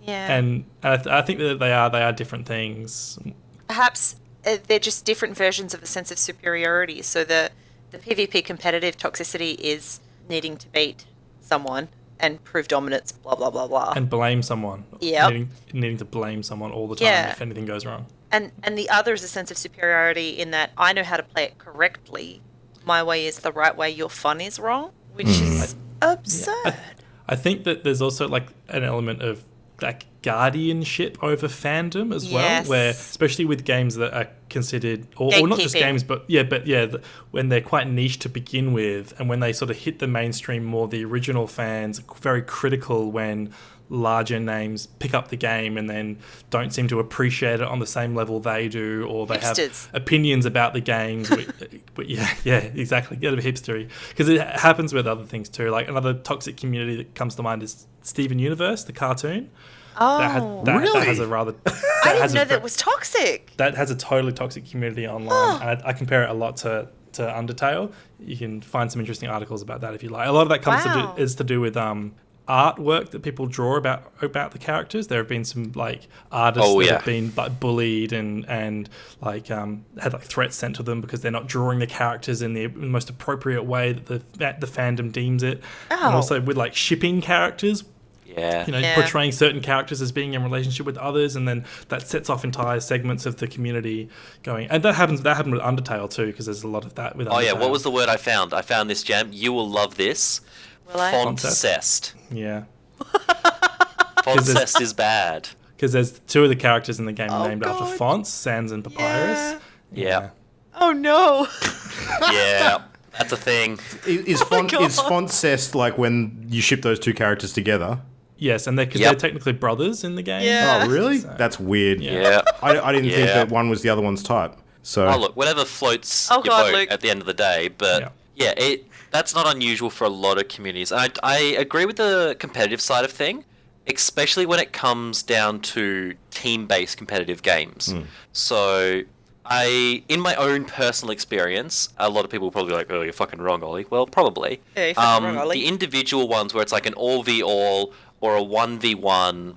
Yeah, and I think that they are different things. Perhaps they're just different versions of a sense of superiority. So the PvP competitive toxicity is needing to beat someone and prove dominance, blah, blah, blah, blah. And blame someone. Yeah. Needing to blame someone all the time if anything goes wrong. And the other is a sense of superiority in that I know how to play it correctly. My way is the right way, your fun is wrong, which is absurd. Yeah. I think that there's also like an element of like guardianship over fandom as well, where especially with games that are considered, or not just games, but when they're quite niche to begin with, and when they sort of hit the mainstream more, the original fans are very critical when larger names pick up the game and then don't seem to appreciate it on the same level they do, or they have opinions about the games. But exactly, get a bit hipstery, because it happens with other things too. Like another toxic community that comes to mind is Steven Universe, the cartoon. Oh, really? That has a rather... I didn't know that was toxic. That has a totally toxic community online. And I compare it a lot to Undertale. You can find some interesting articles about that if you like. A lot of that comes is to do with artwork that people draw about the characters. There have been some artists that have been bullied and had threats sent to them because they're not drawing the characters in the most appropriate way that the fandom deems it. And also with shipping characters. Portraying certain characters as being in relationship with others, and then that sets off entire segments of the community going. And that happened with Undertale too, because there's a lot of that with Undertale. Oh yeah, what was the word I found? I found this jam. You will love this. Will I? Foncest. Yeah. Foncest is bad. Because there's two of the characters in the game named after fonts, Sans and Papyrus. Yeah. Oh no. Yeah. That's a thing. Is foncest like when you ship those two characters together? Yes, and they're technically brothers in the game. Yeah. Oh, really? That's weird. Yeah. I didn't think that one was the other one's type. So. Oh, look, whatever floats your boat Luke. At the end of the day. But, that's not unusual for a lot of communities. And I agree with the competitive side of thing, especially when it comes down to team-based competitive games. So... in my own personal experience, a lot of people will probably be like, oh, you're fucking wrong, Ollie. Well, probably. Yeah, you're fucking wrong, Ollie. The individual ones where it's like an all-v-all or a 1v1,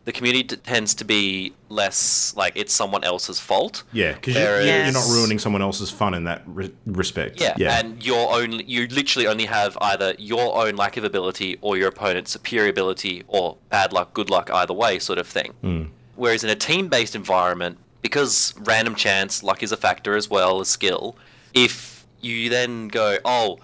the community tends to be less like it's someone else's fault. Yeah, because you're not ruining someone else's fun in that respect. Yeah, and you literally only have either your own lack of ability or your opponent's superior ability, or bad luck, good luck, either way sort of thing. Whereas in a team-based environment, because random chance, luck is a factor as well as skill, if you then go, oh,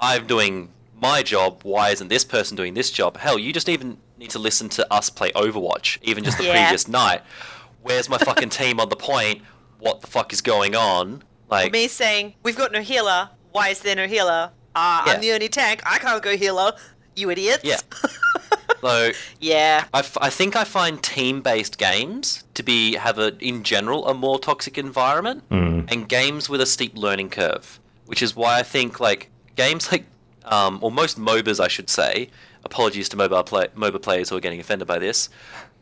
I'm doing my job, why isn't this person doing this job? Hell, you just even need to listen to us play Overwatch, even just the previous night. Where's my fucking team on the point? What the fuck is going on? Me saying, we've got no healer, why is there no healer? I'm the only tank, I can't go healer. You idiots. Yeah. So Yeah. I think I find team-based games to have in general a more toxic environment, and games with a steep learning curve, which is why I think like games like or most MOBAs, I should say. Apologies to MOBA players who are getting offended by this,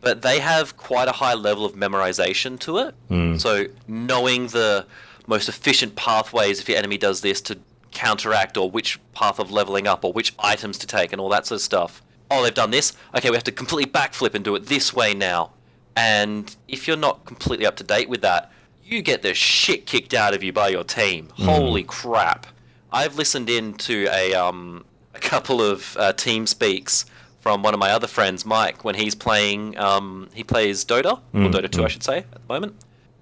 but they have quite a high level of memorization to it. So knowing the most efficient pathways if your enemy does this to counteract, or which path of leveling up, or which items to take, and all that sort of stuff. Oh, they've done this. Okay, we have to completely backflip and do it this way now. And if you're not completely up to date with that, you get the shit kicked out of you by your team. Holy crap. I've listened in to a couple of team speaks from one of my other friends, Mike, when he's playing, he plays Dota, or Dota 2 I should say, at the moment.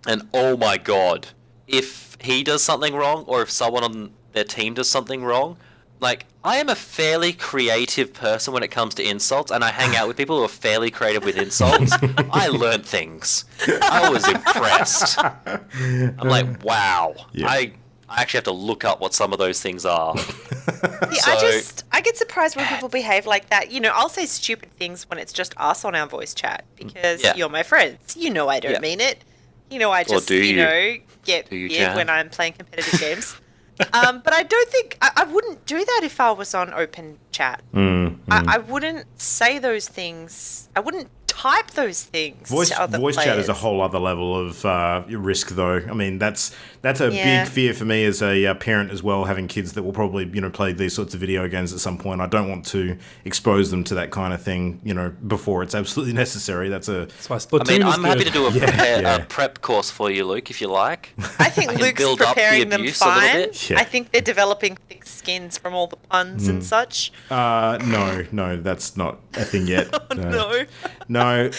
And oh my god, if he does something wrong, or if someone on their team does something wrong, like, I am a fairly creative person when it comes to insults, and I hang out with people who are fairly creative with insults. I learned things. I was impressed. I'm like, wow. Yeah. I actually have to look up what some of those things are. Yeah, I get surprised when people behave like that. You know, I'll say stupid things when it's just us on our voice chat because you're my friends. You know I don't mean it. You know I just, get weird when I'm playing competitive games. But I don't think I wouldn't do that if I was on open chat. I wouldn't say those things. I wouldn't type those things. Voice to other chat players. is a whole other level of risk, though. I mean, that's a big fear for me as a parent as well, having kids that will probably play these sorts of video games at some point. I don't want to expose them to that kind of thing, before it's absolutely necessary. That's why Splatoon I'm happy to do a Yeah. prep course for you, Luke, if you like. I think Luke's build up the preparing them abuse a little fine. bit. Yeah. I think they're developing thick skins from all the puns and such. No, that's not a thing yet. No.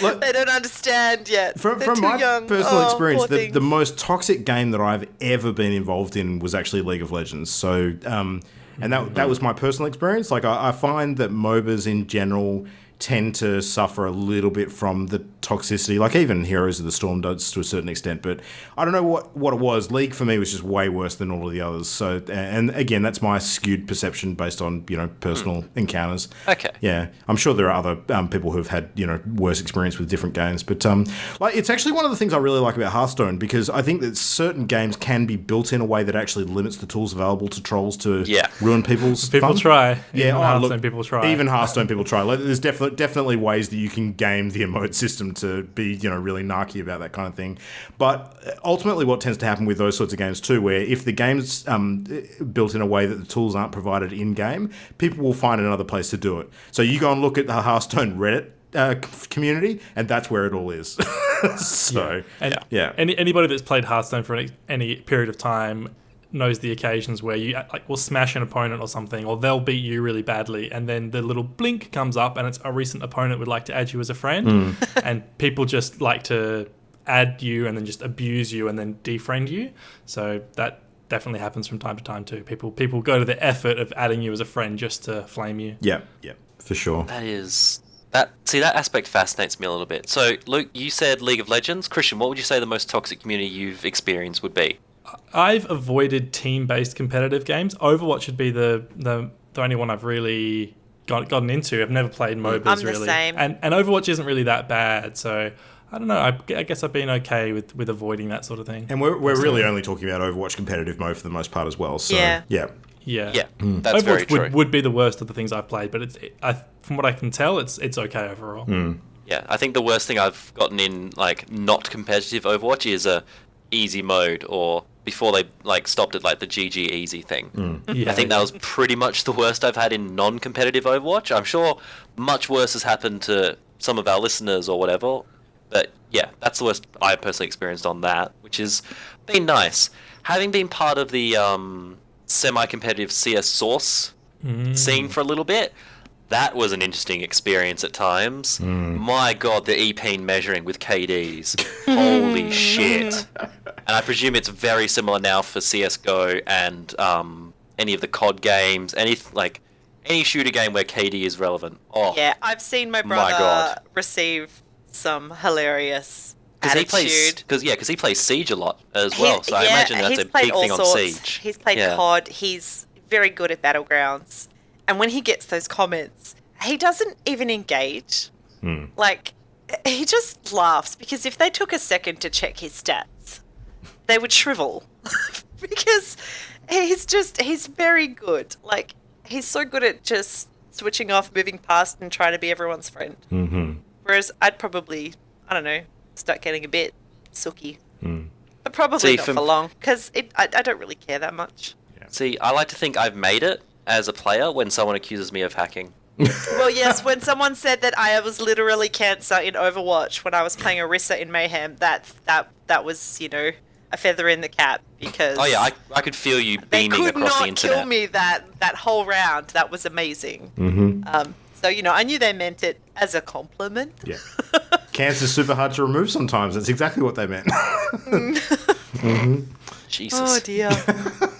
Look, They don't understand yet. From They're too my young. personal experience, poor the most toxic game that I've ever been involved in was actually League of Legends. So, and that was my personal experience. Like, I find that MOBAs in general tend to suffer a little bit from the toxicity, like even Heroes of the Storm does to a certain extent, but I don't know what it was. League for me was just way worse than all of the others. So, and again, that's my skewed perception based on personal encounters. Okay. Yeah, I'm sure there are other people who've had worse experience with different games, but like it's actually one of the things I really like about Hearthstone, because I think that certain games can be built in a way that actually limits the tools available to trolls to ruin people's People fun. try. Yeah, Hearthstone people try. Even Hearthstone people try. Like, there's definitely ways that you can game the emote system to be, really narky about that kind of thing. But ultimately what tends to happen with those sorts of games too, where if the game's built in a way that the tools aren't provided in-game, people will find another place to do it. So you go and look at the Hearthstone Reddit community, and that's where it all is. So, Anybody that's played Hearthstone for any period of time knows the occasions where you will smash an opponent or something, or they'll beat you really badly, and then the little blink comes up and it's a recent opponent would like to add you as a friend, and people just like to add you and then just abuse you and then defriend you. So that definitely happens from time to time too. People go to the effort of adding you as a friend just to flame you. Yeah, for sure. That aspect fascinates me a little bit. So, Luke, you said League of Legends. Christian, what would you say the most toxic community you've experienced would be? I've avoided team-based competitive games. Overwatch would be the only one I've really gotten into. I've never played MOBAs I'm the really. same. And Overwatch isn't really that bad, so I don't know. I guess I've been okay with avoiding that sort of thing. And we're really only talking about Overwatch competitive mode for the most part as well. So Yeah. That's Overwatch very true. would be the worst of the things I've played, but from what I can tell, it's okay overall. Yeah, I think the worst thing I've gotten in, like, not competitive Overwatch is a easy mode, or before they stopped at the GG easy thing. I think that was pretty much the worst I've had in non-competitive Overwatch. I'm sure much worse has happened to some of our listeners or whatever, but yeah, that's the worst I personally experienced on that, which has been nice. Having been part of the semi-competitive CS Source scene for a little bit, that was an interesting experience at times. My god, the EP measuring with KDs. Holy shit. And I presume it's very similar now for CSGO and any of the COD games, any shooter game where KD is relevant. Oh, Yeah, I've seen my brother receive some hilarious attitude. Because he plays Siege a lot as well, so I imagine that's a big thing on Siege. He's played COD, he's very good at Battlegrounds. And when he gets those comments, he doesn't even engage. Like, he just laughs because if they took a second to check his stats, they would shrivel because he's very good. Like, he's so good at just switching off, moving past, and trying to be everyone's friend. Whereas I'd probably, I don't know, start getting a bit sooky. But probably not for long because I don't really care that much. See, I like to think I've made it as a player when someone accuses me of hacking. Well, yes, when someone said that I was literally cancer in Overwatch when I was playing Orisa in Mayhem, that was, you know, a feather in the cap because... Oh yeah, I could feel you beaming across the internet. They could not kill me that whole round. That was amazing. So, you know, I knew they meant it as a compliment. Yeah. Cancer's super hard to remove sometimes. That's exactly what they meant. Jesus. Oh, dear.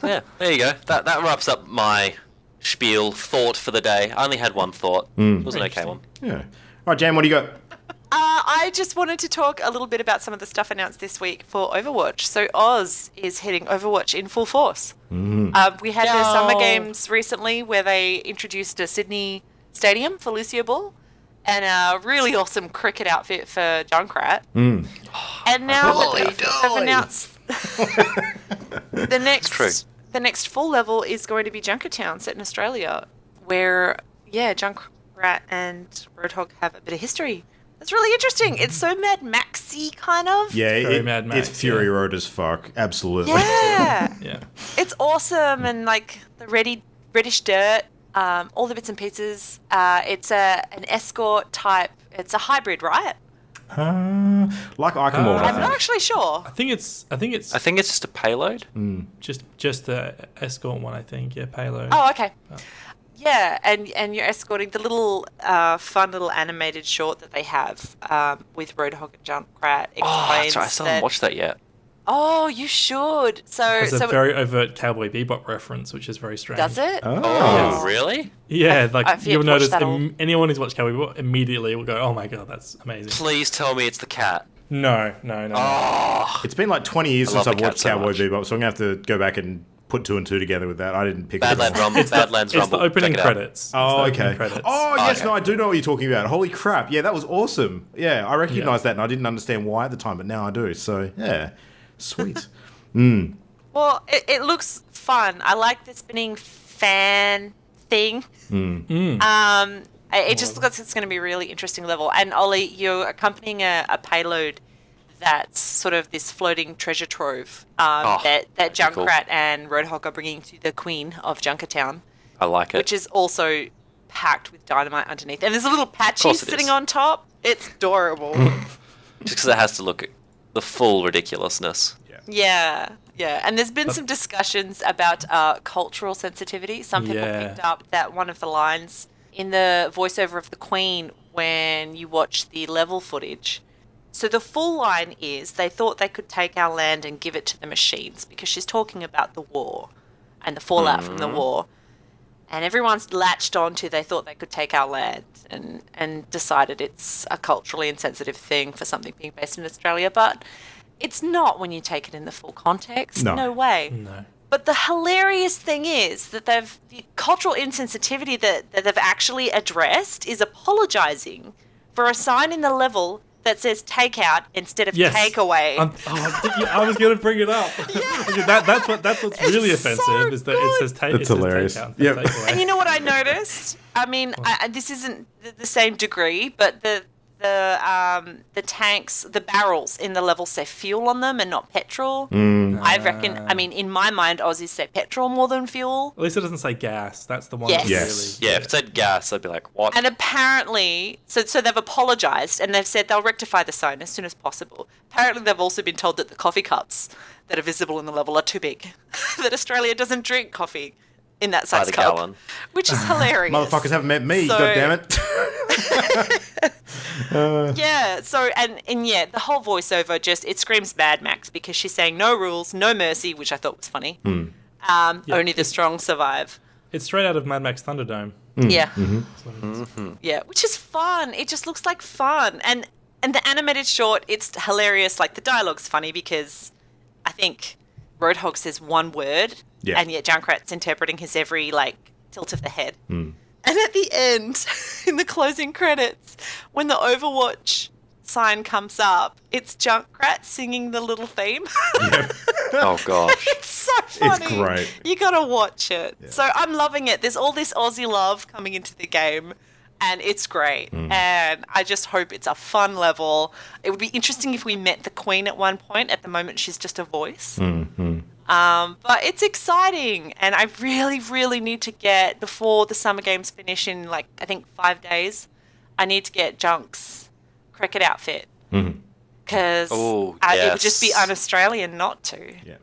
Yeah, there you go. That wraps up my spiel thought for the day. I only had one thought. It was an okay one. Yeah. All right, Jan, what do you got? I just wanted to talk a little bit about some of the stuff announced this week for Overwatch. So Oz is hitting Overwatch in full force. We had the Summer Games recently where they introduced a Sydney stadium for Lucio Ball and a really awesome cricket outfit for Junkrat. And now that they've announced the next full level is going to be Junkertown, set in Australia, where, Junkrat and Roadhog have a bit of history. It's really interesting. It's so Mad Maxy kind of. Yeah, Mad Max, it's Fury Road as fuck. Absolutely. Yeah. Yeah. It's awesome and like the reddish dirt, all the bits and pieces. It's an escort type. It's a hybrid, right? Like Iconborn, I'm not actually sure. I think it's I think it's just a payload. just the escort one. I think payload. Oh, okay. Yeah, and you're escorting the little fun little animated short that they have with Roadhog and Junkrat. That's right. I still haven't watched that yet. Oh, you should. There's a very overt Cowboy Bebop reference, which is very strange. Does it? Oh, really? Yeah, I've yet you'll to notice watch that all. anyone who's watched Cowboy Bebop immediately will go, "Oh my god, that's amazing." Please tell me it's the cat. No. It's been like 20 years since love I've the cat watched so Cowboy much. Bebop, so I'm going to have to go back and put two and two together with that. I didn't pick it up. Badlands Rumble. It's the opening Check it out. credits. Oh, It's the opening okay. credits. Oh, yes, okay. no, I do know what you're talking about. Holy crap. Yeah, that was awesome. Yeah, I recognise that, and I didn't understand why at the time, but now I do. So, yeah, sweet. Well, it looks fun. I like the spinning fan thing. It just looks like it's going to be a really interesting level. And Ollie, you're accompanying a payload that's sort of this floating treasure trove that Junkrat cool. and Roadhog are bringing to the Queen of Junkertown, I like it. which is also packed with dynamite underneath. And there's a little patchy course it sitting is. on top. It's adorable. Just because it has to look at the full ridiculousness. Yeah. And there's been some discussions about cultural sensitivity. Some people picked up that one of the lines in the voiceover of the Queen when you watch the level footage. So the full line is they thought they could take our land and give it to the machines because she's talking about the war and the fallout from the war. And everyone's latched on to they thought they could take our land and decided it's a culturally insensitive thing for something being based in Australia. But it's not when you take it in the full context. No way. No. But the hilarious thing is that the cultural insensitivity that they've actually addressed is apologising for a sign in the level that says takeout instead of takeaway. I was going to bring it up. That's what's really offensive is that it says takeout. It's hilarious. Yep. And you know what I noticed? I mean, this isn't the same degree, but the tanks, the barrels in the level say fuel on them and not petrol. I reckon, I mean, in my mind, Aussies say petrol more than fuel. At least it doesn't say gas. That's the one. Yes. That Yes. really, Yeah, if it said gas, I'd be like, what? And apparently, so they've apologised and they've said they'll rectify the sign as soon as possible. Apparently, they've also been told that the coffee cups that are visible in the level are too big. That Australia doesn't drink coffee in that size the cup, gallon. which is hilarious. Motherfuckers haven't met me, So- goddammit. Yeah, so, and yeah, the whole voiceover just, it screams Mad Max because she's saying no rules, no mercy, which I thought was funny. Only the strong survive. It's straight out of Mad Max Thunderdome. Yeah. Yeah, which is fun. It just looks like fun. And the animated short, it's hilarious. Like, the dialogue's funny because I think Roadhog says one word, Yeah. and yet Junkrat's interpreting his every, like, tilt of the head. And at the end, in the closing credits, when the Overwatch sign comes up, it's Junkrat singing the little theme. Oh gosh. It's so funny. It's great. You gotta watch it. Yeah. So I'm loving it. There's all this Aussie love coming into the game, and it's great. And I just hope it's a fun level. It would be interesting if we met the Queen at one point. At the moment, she's just a voice. But it's exciting, and I really, really need to get, before the Summer Games finish in, like, I think 5 days, I need to get Junk's cricket outfit. Because it would just be un-Australian not to. Yeah.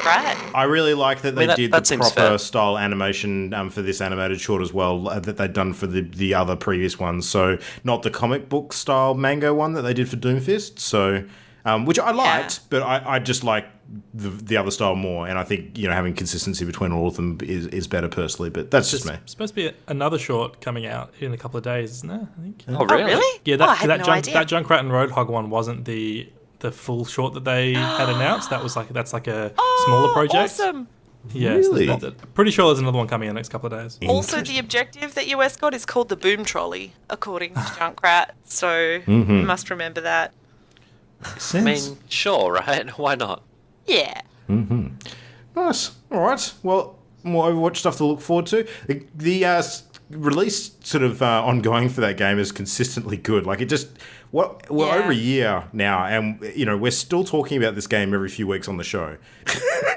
Right? I really like that they did that the seems proper fair. style animation for this animated short as well that they'd done for the other previous ones. So not the comic book style manga one that they did for Doomfist. So which I liked, but I just like the other style more. And I think having consistency between all of them is better personally. But that's just me. Supposed to be another short coming out in a couple of days, isn't it? I think. Oh really? Oh, really? Yeah, I had no idea. that Junkrat and Roadhog one wasn't the full short that they had announced. That's like a smaller project. Awesome. Yeah, Really? Pretty sure there's another one coming in the next couple of days. Also, the objective that US got is called the Boom Trolley, according to Junkrat. So you must remember that. Makes I sense. mean, sure, right? Why not? Yeah. Nice. All right. Well, more Overwatch stuff to look forward to. The release sort of ongoing for that game is consistently good. Like we're over a year now, and we're still talking about this game every few weeks on the show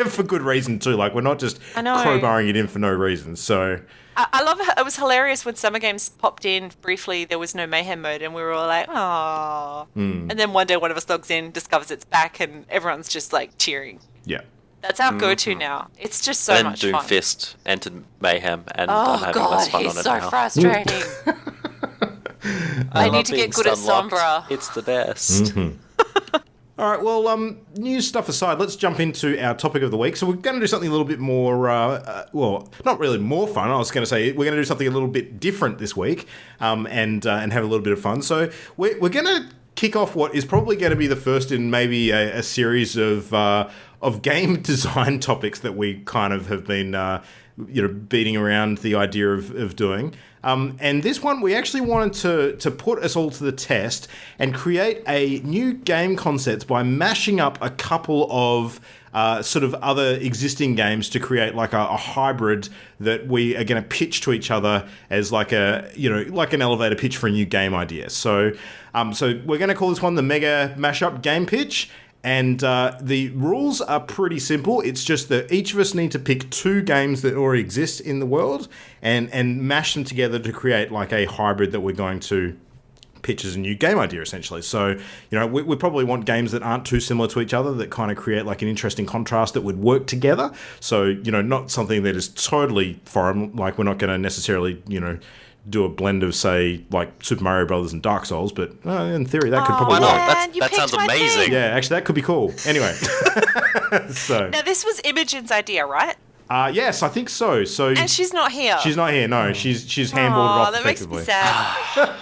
for good reason too. Like we're not just I know. crowbarring it in for no reason. So I love it. It was hilarious when Summer Games popped in briefly. There was no mayhem mode, and we were all like, "Aww!" And then one day, one of us logs in, discovers it's back, and everyone's just like cheering. yeah. That's our go-to now. It's just so Then much fun. Doomfist entered Mayhem, and I'm Oh having god, less fun he's on it so now. frustrating. I love need to being get good at Stunlocked. Sombra. It's the best. All right, well, news stuff aside, let's jump into our topic of the week. So we're going to do something a little bit more, well, not really more fun. I was going to say we're going to do something a little bit different this week, and have a little bit of fun. So we're going to kick off what is probably going to be the first in maybe a series of game design topics that we kind of have been, beating around the idea of doing. And this one, we actually wanted to put us all to the test and create a new game concept by mashing up a couple of sort of other existing games to create like a hybrid that we are going to pitch to each other as like like an elevator pitch for a new game idea. So we're going to call this one the Mega Mashup Game Pitch. And the rules are pretty simple. It's just that each of us need to pick 2 games that already exist in the world and mash them together to create like a hybrid that we're going to pitch as a new game idea, essentially. So, we probably want games that aren't too similar to each other that kind of create like an interesting contrast that would work together. So, not something that is totally foreign. Like we're not going to necessarily, do a blend of, say, like Super Mario Brothers and Dark Souls, but in theory that could probably Why work. not? Man, you That picked sounds my amazing. thing. Yeah, actually, that could be cool. Anyway, so Now, this was Imogen's idea, right? yes, I think so. So And she's not here. she's not here. No, she's handballed it off that makes me effectively. sad.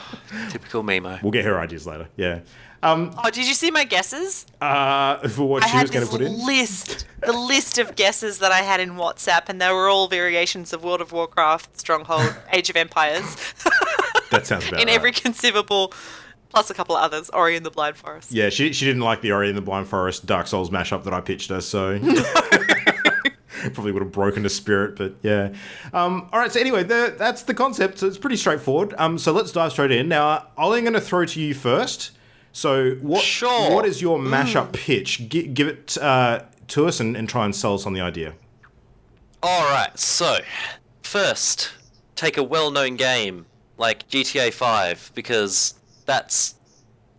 Typical Mimo. We'll get her ideas later. Yeah. Oh, did you see my guesses? For what I she had was going to this put in. the list of guesses that I had in WhatsApp, and they were all variations of World of Warcraft, Stronghold, Age of Empires, That sounds about in right. every conceivable, plus a couple of others, Ori and the Blind Forest. Yeah, she didn't like the Ori and the Blind Forest Dark Souls mashup that I pitched her, so probably would have broken her spirit, but yeah. All right, so anyway, that's the concept. So it's pretty straightforward. So let's dive straight in. Now, Ollie, I'm going to throw to you first. So Sure. what is your mashup pitch? Give it to us and try and sell us on the idea. All right, so first, take a well-known game like GTA 5 because that's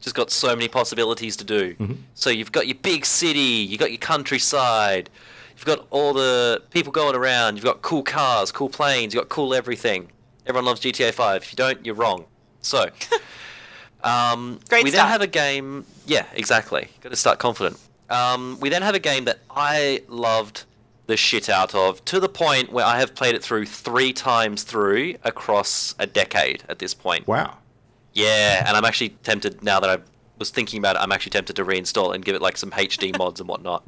just got so many possibilities to do. So you've got your big city, you've got your countryside, you've got all the people going around, you've got cool cars, cool planes, you've got cool everything. Everyone loves GTA 5. If you don't, you're wrong. So, Great we then start. have a game... Yeah, exactly. Got to start confident. We then have a game that I loved the shit out of, to the point where I have played it through 3 times through across a decade at this point. Wow. Yeah, and I'm actually tempted, now that I was thinking about it, I'm actually tempted to reinstall it and give it like some HD mods and whatnot.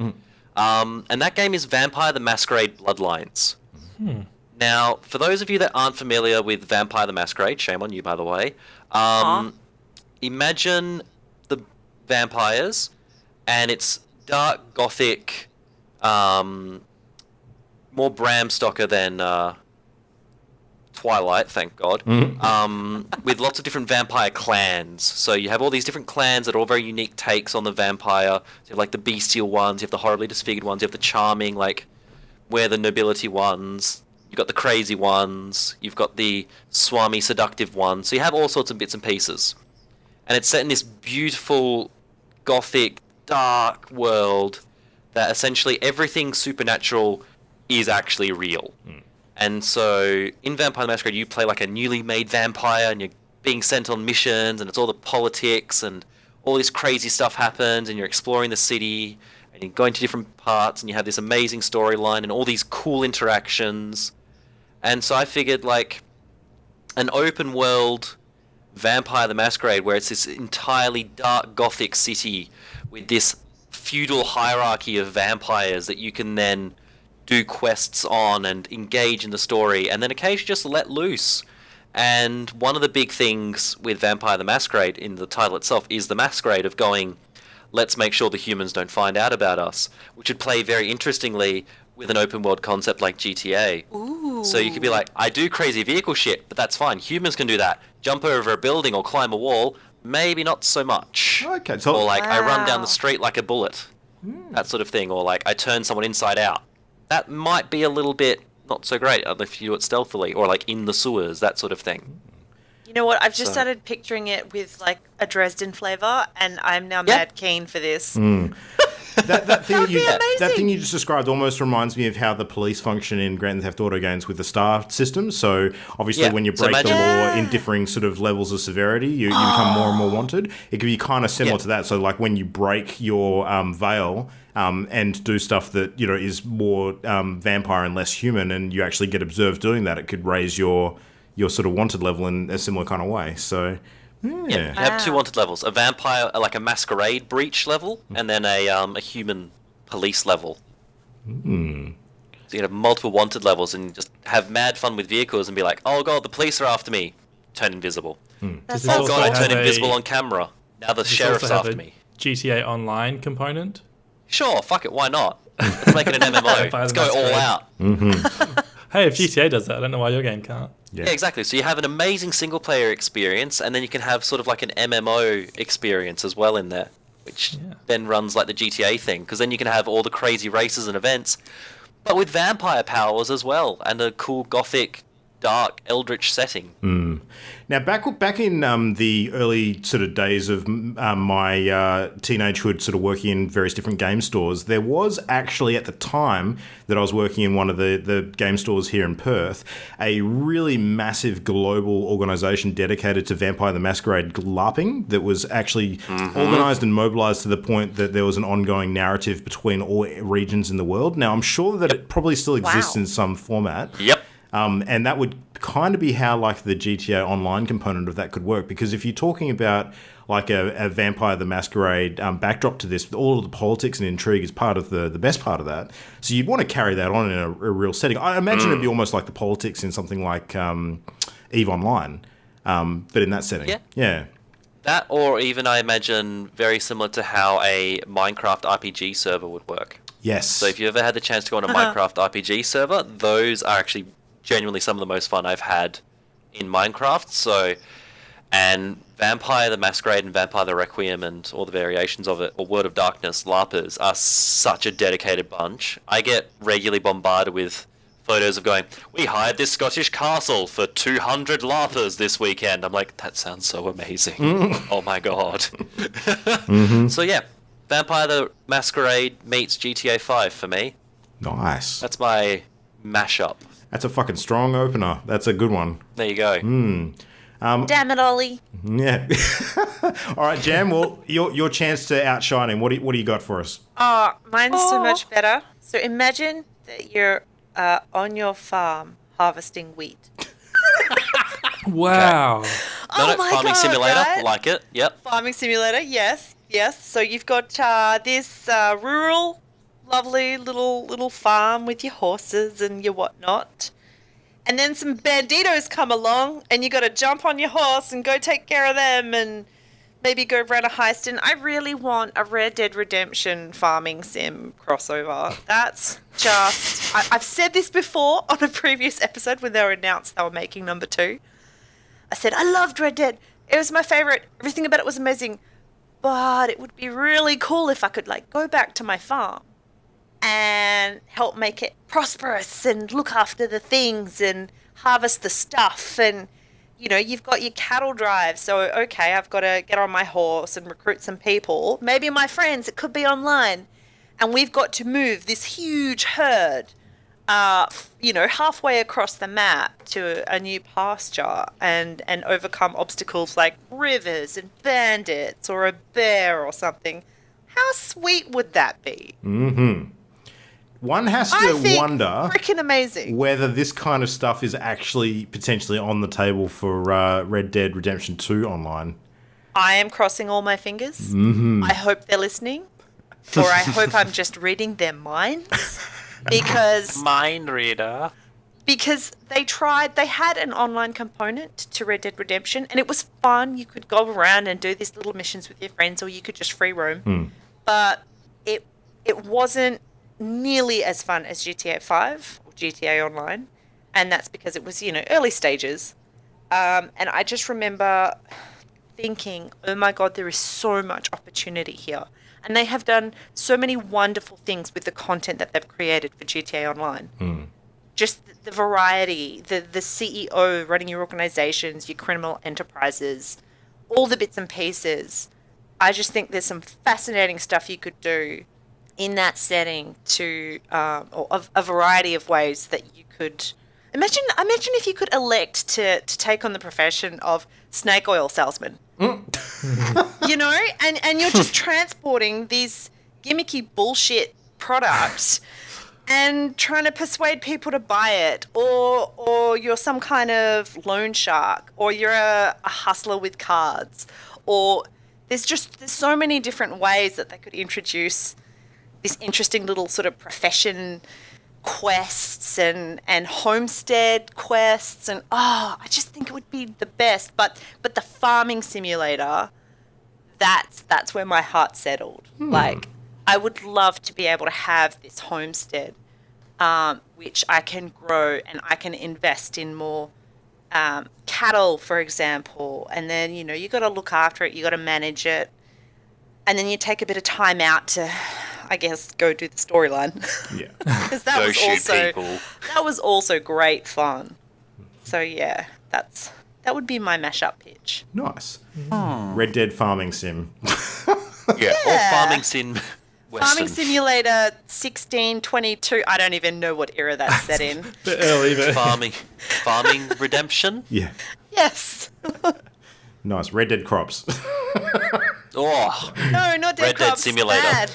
And that game is Vampire the Masquerade Bloodlines. Now, for those of you that aren't familiar with Vampire the Masquerade, shame on you, by the way, imagine the vampires, and it's dark, gothic, more Bram Stoker than Twilight, thank God, with lots of different vampire clans. So you have all these different clans that are all very unique takes on the vampire. So you have like the bestial ones, you have the horribly disfigured ones, you have the charming, like, we're the nobility ones. You've got the crazy ones, you've got the swami seductive ones, so you have all sorts of bits and pieces. And it's set in this beautiful, gothic, dark world that essentially everything supernatural is actually real. And so, in Vampire the Masquerade, you play like a newly made vampire, and you're being sent on missions, and it's all the politics, and all this crazy stuff happens, and you're exploring the city, and you're going to different parts, and you have this amazing storyline, and all these cool interactions. And so I figured, like, an open world Vampire the Masquerade, where it's this entirely dark gothic city with this feudal hierarchy of vampires that you can then do quests on and engage in the story, and then occasionally just let loose. And one of the big things with Vampire the Masquerade in the title itself is the masquerade of going, let's make sure the humans don't find out about us, which would play very interestingly with an open world concept like GTA. Ooh. So you could be like, I do crazy vehicle shit, but that's fine. Humans can do that. Jump over a building or climb a wall, maybe not so much. Okay, so Or like, I run down Wow. the street like a bullet. That sort of thing. Or like, I turn someone inside out. That might be a little bit not so great if you do it stealthily, or like in the sewers, that sort of thing. You know what? I've just So- started picturing it with like a Dresden flavor, and I'm now mad keen for this. that thing That'd be that amazing. thing you just described almost reminds me of how the police function in Grand Theft Auto games with the star system. So obviously, Yeah, when you so break the imagine- law in differing sort of levels of severity, you become more and more wanted. It can be kind of similar Yeah. to that. So like when you break your veil. And do stuff that is more vampire and less human, and you actually get observed doing that, it could raise your sort of wanted level in a similar kind of way. So, Yeah, yeah. you have two Wow. wanted levels: a vampire, like a masquerade breach level, and then a human police level. So you have multiple wanted levels, and just have mad fun with vehicles, and be like, "Oh god, the police are after me!" Turn invisible. That Does it sounds Oh also god, I have turn a- invisible on camera. Now the Does it sheriff's also have after a me. GTA Online component. Sure, fuck it, why not? Let's make it an MMO. Vampire Let's the go all Masquerade. out. Hey, if GTA does that, I don't know why your game can't. Yeah, exactly. So you have an amazing single player experience, and then you can have sort of like an MMO experience as well in there, which then runs like the GTA thing, because then you can have all the crazy races and events, but with vampire powers as well, and a cool gothic, dark, eldritch setting. Now, back in the early sort of days of my teenagehood, sort of working in various different game stores, there was actually, at the time that I was working in one of the game stores here in Perth, a really massive global organisation dedicated to Vampire the Masquerade LARPing that was actually organised and mobilised to the point that there was an ongoing narrative between all regions in the world. Now, I'm sure that it probably still exists Wow. in some format. Yep. And that would kind of be how like the GTA Online component of that could work, because if you're talking about like a Vampire the Masquerade backdrop to this, all of the politics and intrigue is part of the best part of that. So you'd want to carry that on in a real setting. I imagine it'd be almost like the politics in something like EVE Online, but in that setting. Yeah. That, or even I imagine very similar to how a Minecraft RPG server would work. Yes. So if you ever had the chance to go on a Minecraft RPG server, those are actually genuinely some of the most fun I've had in Minecraft. So, and Vampire the Masquerade and Vampire the Requiem and all the variations of it, or Word of Darkness LARPers, are such a dedicated bunch. I get regularly bombarded with photos of going, we hired this Scottish castle for 200 LARPers this weekend. I'm like, that sounds so amazing. Oh my god. So yeah, Vampire the Masquerade meets GTA 5 for me. Nice. That's my mashup. That's a fucking strong opener. That's a good one. There you go. Damn it, Ollie. Yeah. All right, Jam. Well, your chance to outshine him. What do you got for us? Oh, mine's so much better. So imagine that you're on your farm harvesting wheat. Wow. No, my Farming God, Simulator. right? Like it. Yep. Farming simulator, yes. So you've got this rural, lovely little farm with your horses and your whatnot. and then some banditos come along, and you got to jump on your horse and go take care of them, and maybe go run a heist. And I really want a Red Dead Redemption farming sim crossover. That's just... I've said this before on a previous episode when they announced they were making number 2. I said, I loved Red Dead. It was my favorite. Everything about it was amazing. But it would be really cool if I could, like, go back to my farm and help make it prosperous and look after the things and harvest the stuff. And, you know, you've got your cattle drive. So, okay, I've got to get on my horse and recruit some people. Maybe my friends, it could be online. And we've got to move this huge herd, you know, halfway across the map to a new pasture and overcome obstacles like rivers and bandits or a bear or something. How sweet would that be? Mm-hmm. One has to wonder freaking amazing whether this kind of stuff is actually potentially on the table for Red Dead Redemption 2 online. I am crossing all my fingers. Mm-hmm. I hope they're listening. Or I hope I'm just reading their minds. Because... Mind reader. Because they had an online component to Red Dead Redemption, and it was fun. You could go around and do these little missions with your friends, or you could just free roam. But it wasn't nearly as fun as GTA 5 or GTA Online, and that's because it was, you know, early stages. And I just remember thinking, oh my God, there is so much opportunity here. And they have done so many wonderful things with the content that they've created for GTA Online. Just the variety, the CEO running your organizations, your criminal enterprises, all the bits and pieces. I just think there's some fascinating stuff you could do in that setting to, or a variety of ways that you could... Imagine if you could elect to take on the profession of snake oil salesman. You know, and you're just transporting these gimmicky bullshit products and trying to persuade people to buy it, or you're some kind of loan shark, or you're a hustler with cards, or there's so many different ways that they could introduce this interesting little sort of profession quests and homestead quests, and I just think it would be the best. But the farming simulator, that's where my heart settled. Like, I would love to be able to have this homestead, which I can grow and I can invest in more cattle, for example. And then, you know, you got to look after it, you got to manage it, and then you take a bit of time out to, I guess, go do the storyline. Yeah, because that was also great fun. So yeah, that would be my mashup pitch. Nice. Red Dead farming sim. Yeah, or farming sim. Western. Farming Simulator 1622. I don't even know what era that's set in. Bit early, but... Farming Redemption. Yeah. Yes. Nice. Red Dead Crops. Oh. No, not Dead Red Crops. Dead Simulator.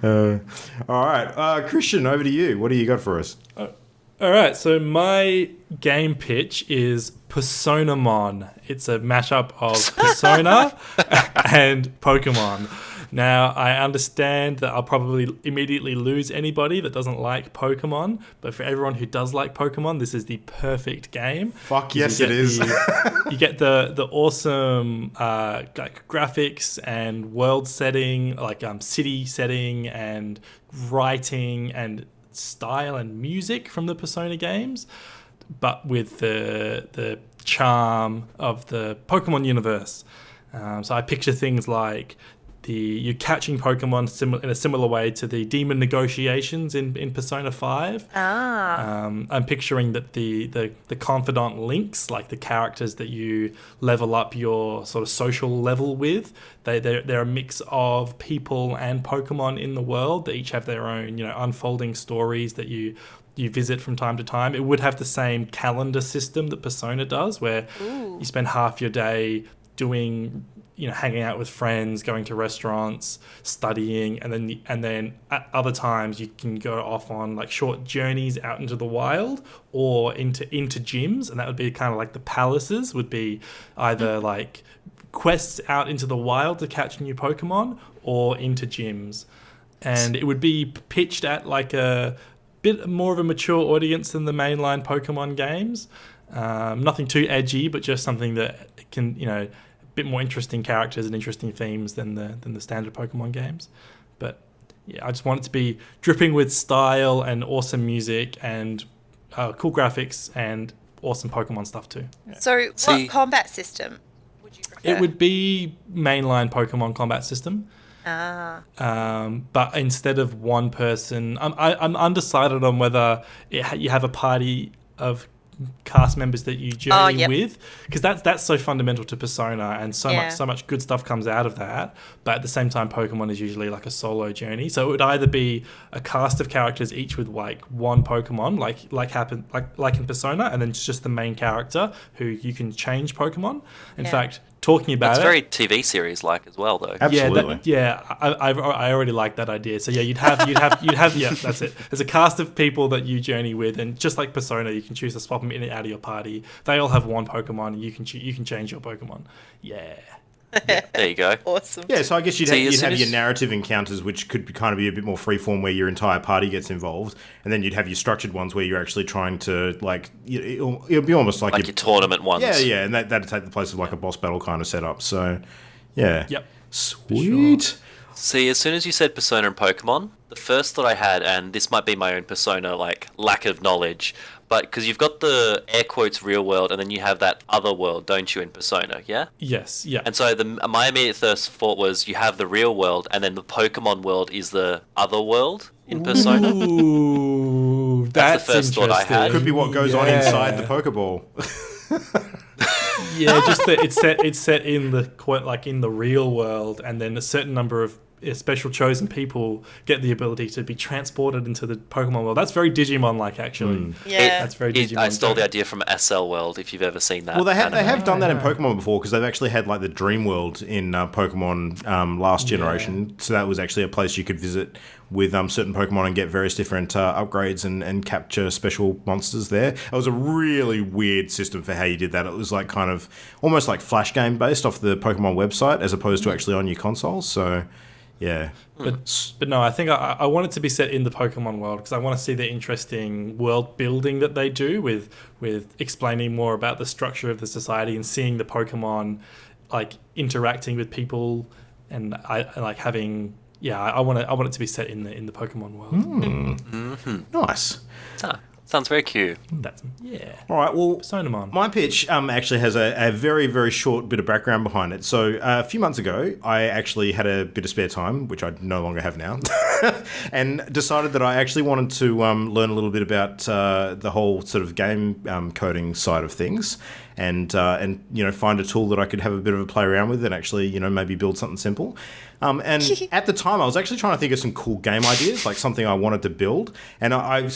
Bad. All right. Christian, over to you. What do you got for us? All right, so my game pitch is Personamon. It's a mashup of Persona and Pokemon. Now, I understand that I'll probably immediately lose anybody that doesn't like Pokemon, but for everyone who does like Pokemon, this is the perfect game. Fuck yes, it is. You get the awesome like graphics and world setting, like city setting and writing and style and music from the Persona games, but with the charm of the Pokemon universe. So I picture things like you're catching Pokemon in a similar way to the demon negotiations in Persona 5. I'm picturing that the confidant links, like the characters that you level up your sort of social level with, they're a mix of people and Pokemon in the world. They each have their own, unfolding stories that you visit from time to time. It would have the same calendar system that Persona does, where you spend half your day doing, hanging out with friends, going to restaurants, studying, and then at other times you can go off on like short journeys out into the wild or into gyms, and that would be kind of like the palaces would be either like quests out into the wild to catch new Pokemon or into gyms, and it would be pitched at like a bit more of a mature audience than the mainline Pokemon games. Nothing too edgy, but just something that can, a bit more interesting characters and interesting themes than the standard Pokemon games. But yeah, I just want it to be dripping with style and awesome music and cool graphics and awesome Pokemon stuff too. Yeah. So, what combat system would you prefer? It would be mainline Pokemon combat system. But instead of one person, I'm undecided on whether you have a party of cast members that you journey with, because that's so fundamental to Persona, and so much good stuff comes out of that. But at the same time, Pokemon is usually like a solo journey, so it would either be a cast of characters each with like one Pokemon, like in Persona, and then just the main character who you can change Pokemon. In fact, talking about it's very TV series like as well, though. Absolutely. I already like that idea. So yeah, you'd have that's it. There's a cast of people that you journey with, and just like Persona, you can choose to swap them in and out of your party. They all have one Pokemon, and you can change your Pokemon. Yeah. There you go. Awesome. Yeah, so I guess you'd have your narrative encounters, which could kind of be a bit more freeform, where your entire party gets involved, and then you'd have your structured ones where you're actually trying to, like, it'll be almost like your tournament ones. Yeah, and that'd take the place of like a boss battle kind of setup. So, yeah. Yep. Sweet. Sure. See, as soon as you said Persona and Pokemon, the first thought I had, and this might be my own Persona, like, lack of knowledge, but because you've got the air quotes real world, and then you have that other world, don't you, in Persona, yeah? Yes, yeah. And so my immediate first thought was you have the real world, and then the Pokemon world is the other world in Persona. Ooh, that's the first thought I had. Could be what goes on inside the Pokeball. Yeah, just that it's set in the real world, and then a certain number of special chosen people get the ability to be transported into the Pokemon world. That's very Digimon-like, actually. Yeah, that's very Digimon. I stole the idea from SL World, if you've ever seen that. Well, they have done that in Pokemon before, because they've actually had like the Dream World in Pokemon last generation. So that was actually a place you could visit with certain Pokemon and get various different upgrades and capture special monsters there. It was a really weird system for how you did that. It was like kind of almost like Flash game based off the Pokemon website, as opposed to actually on your console. So yeah. But no, I think I want it to be set in the Pokemon world, because I want to see the interesting world building that they do with explaining more about the structure of the society and seeing the Pokemon like interacting with people, and I like having I want it to be set in the Pokemon world. Nice. Sounds very cute. All right, well, Personamon. My pitch actually has a very, very short bit of background behind it. So a few months ago, I actually had a bit of spare time, which I no longer have now, and decided that I actually wanted to learn a little bit about the whole sort of game coding side of things, and find a tool that I could have a bit of a play around with and actually maybe build something simple. And at the time, I was actually trying to think of some cool game ideas, like something I wanted to build. And I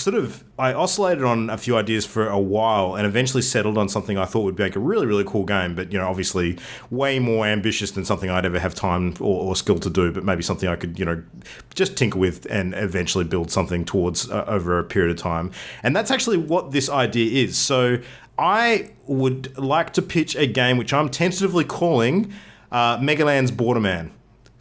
oscillated on a few ideas for a while, and eventually settled on something I thought would make a really, really cool game. But obviously, way more ambitious than something I'd ever have time or skill to do. But maybe something I could just tinker with and eventually build something towards over a period of time. And that's actually what this idea is. So I would like to pitch a game which I'm tentatively calling Megaland's Borderman.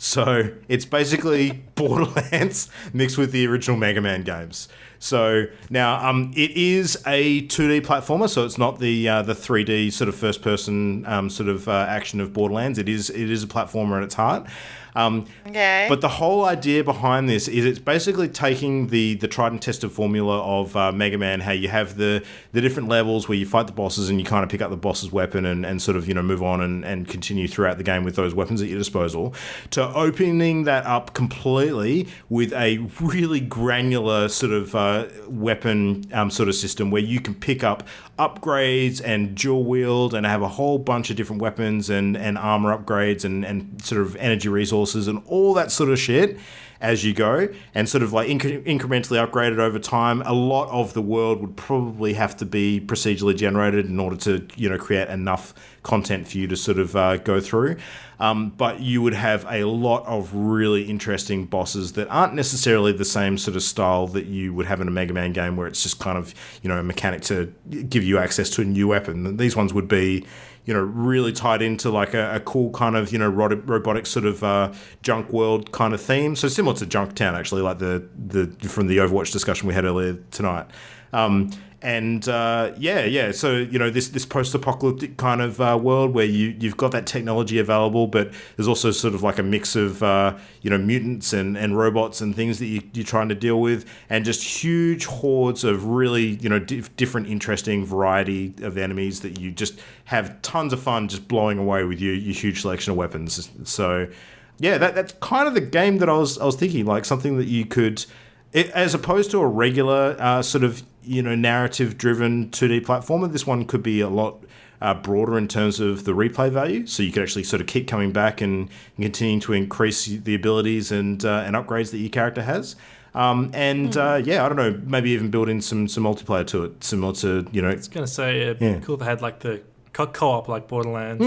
So it's basically Borderlands mixed with the original Mega Man games. So now it is a 2D platformer, so it's not the 3D sort of first person action of Borderlands. It is a platformer at its heart. Okay. But the whole idea behind this is it's basically taking the tried and tested formula of Mega Man, how you have the different levels where you fight the bosses and you kind of pick up the boss's weapon and sort of move on and continue throughout the game with those weapons at your disposal, to opening that up completely with a really granular sort of weapon sort of system where you can pick up upgrades and dual wield and have a whole bunch of different weapons and armor upgrades and sort of energy resources and all that sort of shit as you go, and sort of like incrementally upgraded over time. A lot of the world would probably have to be procedurally generated in order to create enough content for you to sort of go through. But you would have a lot of really interesting bosses that aren't necessarily the same sort of style that you would have in a Mega Man game, where it's just kind of a mechanic to give you access to a new weapon. These ones would be really tied into like a cool kind of, robotic sort of junk world kind of theme. So similar to Junktown, actually, like the from the Overwatch discussion we had earlier tonight. So this post-apocalyptic kind of world where you've got that technology available, but there's also sort of like a mix of mutants and robots and things that you're trying to deal with, and just huge hordes of really different, interesting variety of enemies that you just have tons of fun just blowing away with your huge selection of weapons. So yeah, that's kind of the game that I was thinking, like something that you could. As opposed to a regular sort of narrative-driven 2D platformer, this one could be a lot broader in terms of the replay value. So you could actually sort of keep coming back and continuing to increase the abilities and upgrades that your character has. I don't know, maybe even build in some multiplayer to it, similar to I was going to say, it'd be cool if they had like the co-op like Borderlands.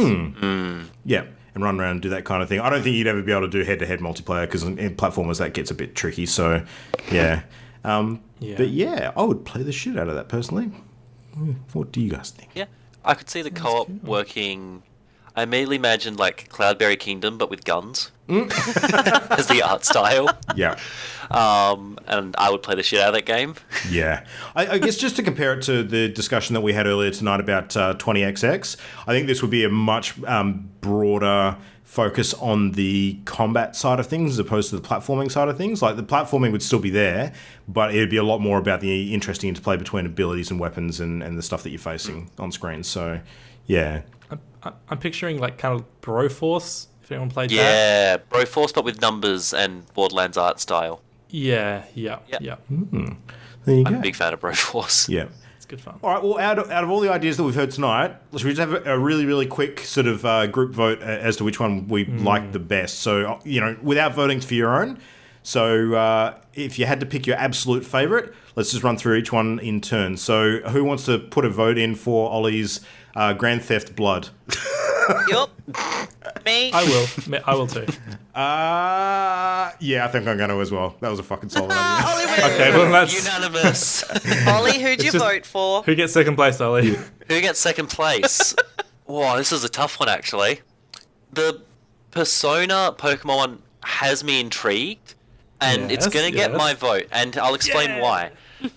Yeah. And run around and do that kind of thing. I don't think you'd ever be able to do head-to-head multiplayer because in platformers that gets a bit tricky. So, yeah. But yeah, I would play the shit out of that personally. What do you guys think? Yeah, I could see the co-op working. I immediately imagined like Cloudberry Kingdom, but with guns as the art style. Yeah. And I would play the shit out of that game. Yeah. I guess just to compare it to the discussion that we had earlier tonight about 20XX, I think this would be a much broader focus on the combat side of things as opposed to the platforming side of things. Like the platforming would still be there, but it would be a lot more about the interesting interplay between abilities and weapons and the stuff that you're facing on screen. So, yeah. I'm picturing like kind of Broforce, if anyone played that. Yeah, Broforce, but with numbers and Borderlands art style. Yeah. There you I'm go. a big fan of Broforce. Yeah. It's good fun. All right, well, out of all the ideas that we've heard tonight, should we just have a really, really quick sort of group vote as to which one we like the best? So, without voting for your own. So, if you had to pick your absolute favourite, let's just run through each one in turn. So, who wants to put a vote in for Ollie's Grand Theft Blood? Yup. Me. I will too. Yeah, I think I'm going to as well. That was a fucking solid idea. Ollie wins. Okay, well that's Unanimous. Ollie, who'd you vote for? who gets second place, Ollie? Who gets second place? Wow, this is a tough one, actually. The Persona Pokemon one has me intrigued, and it's going to get my vote, and I'll explain why.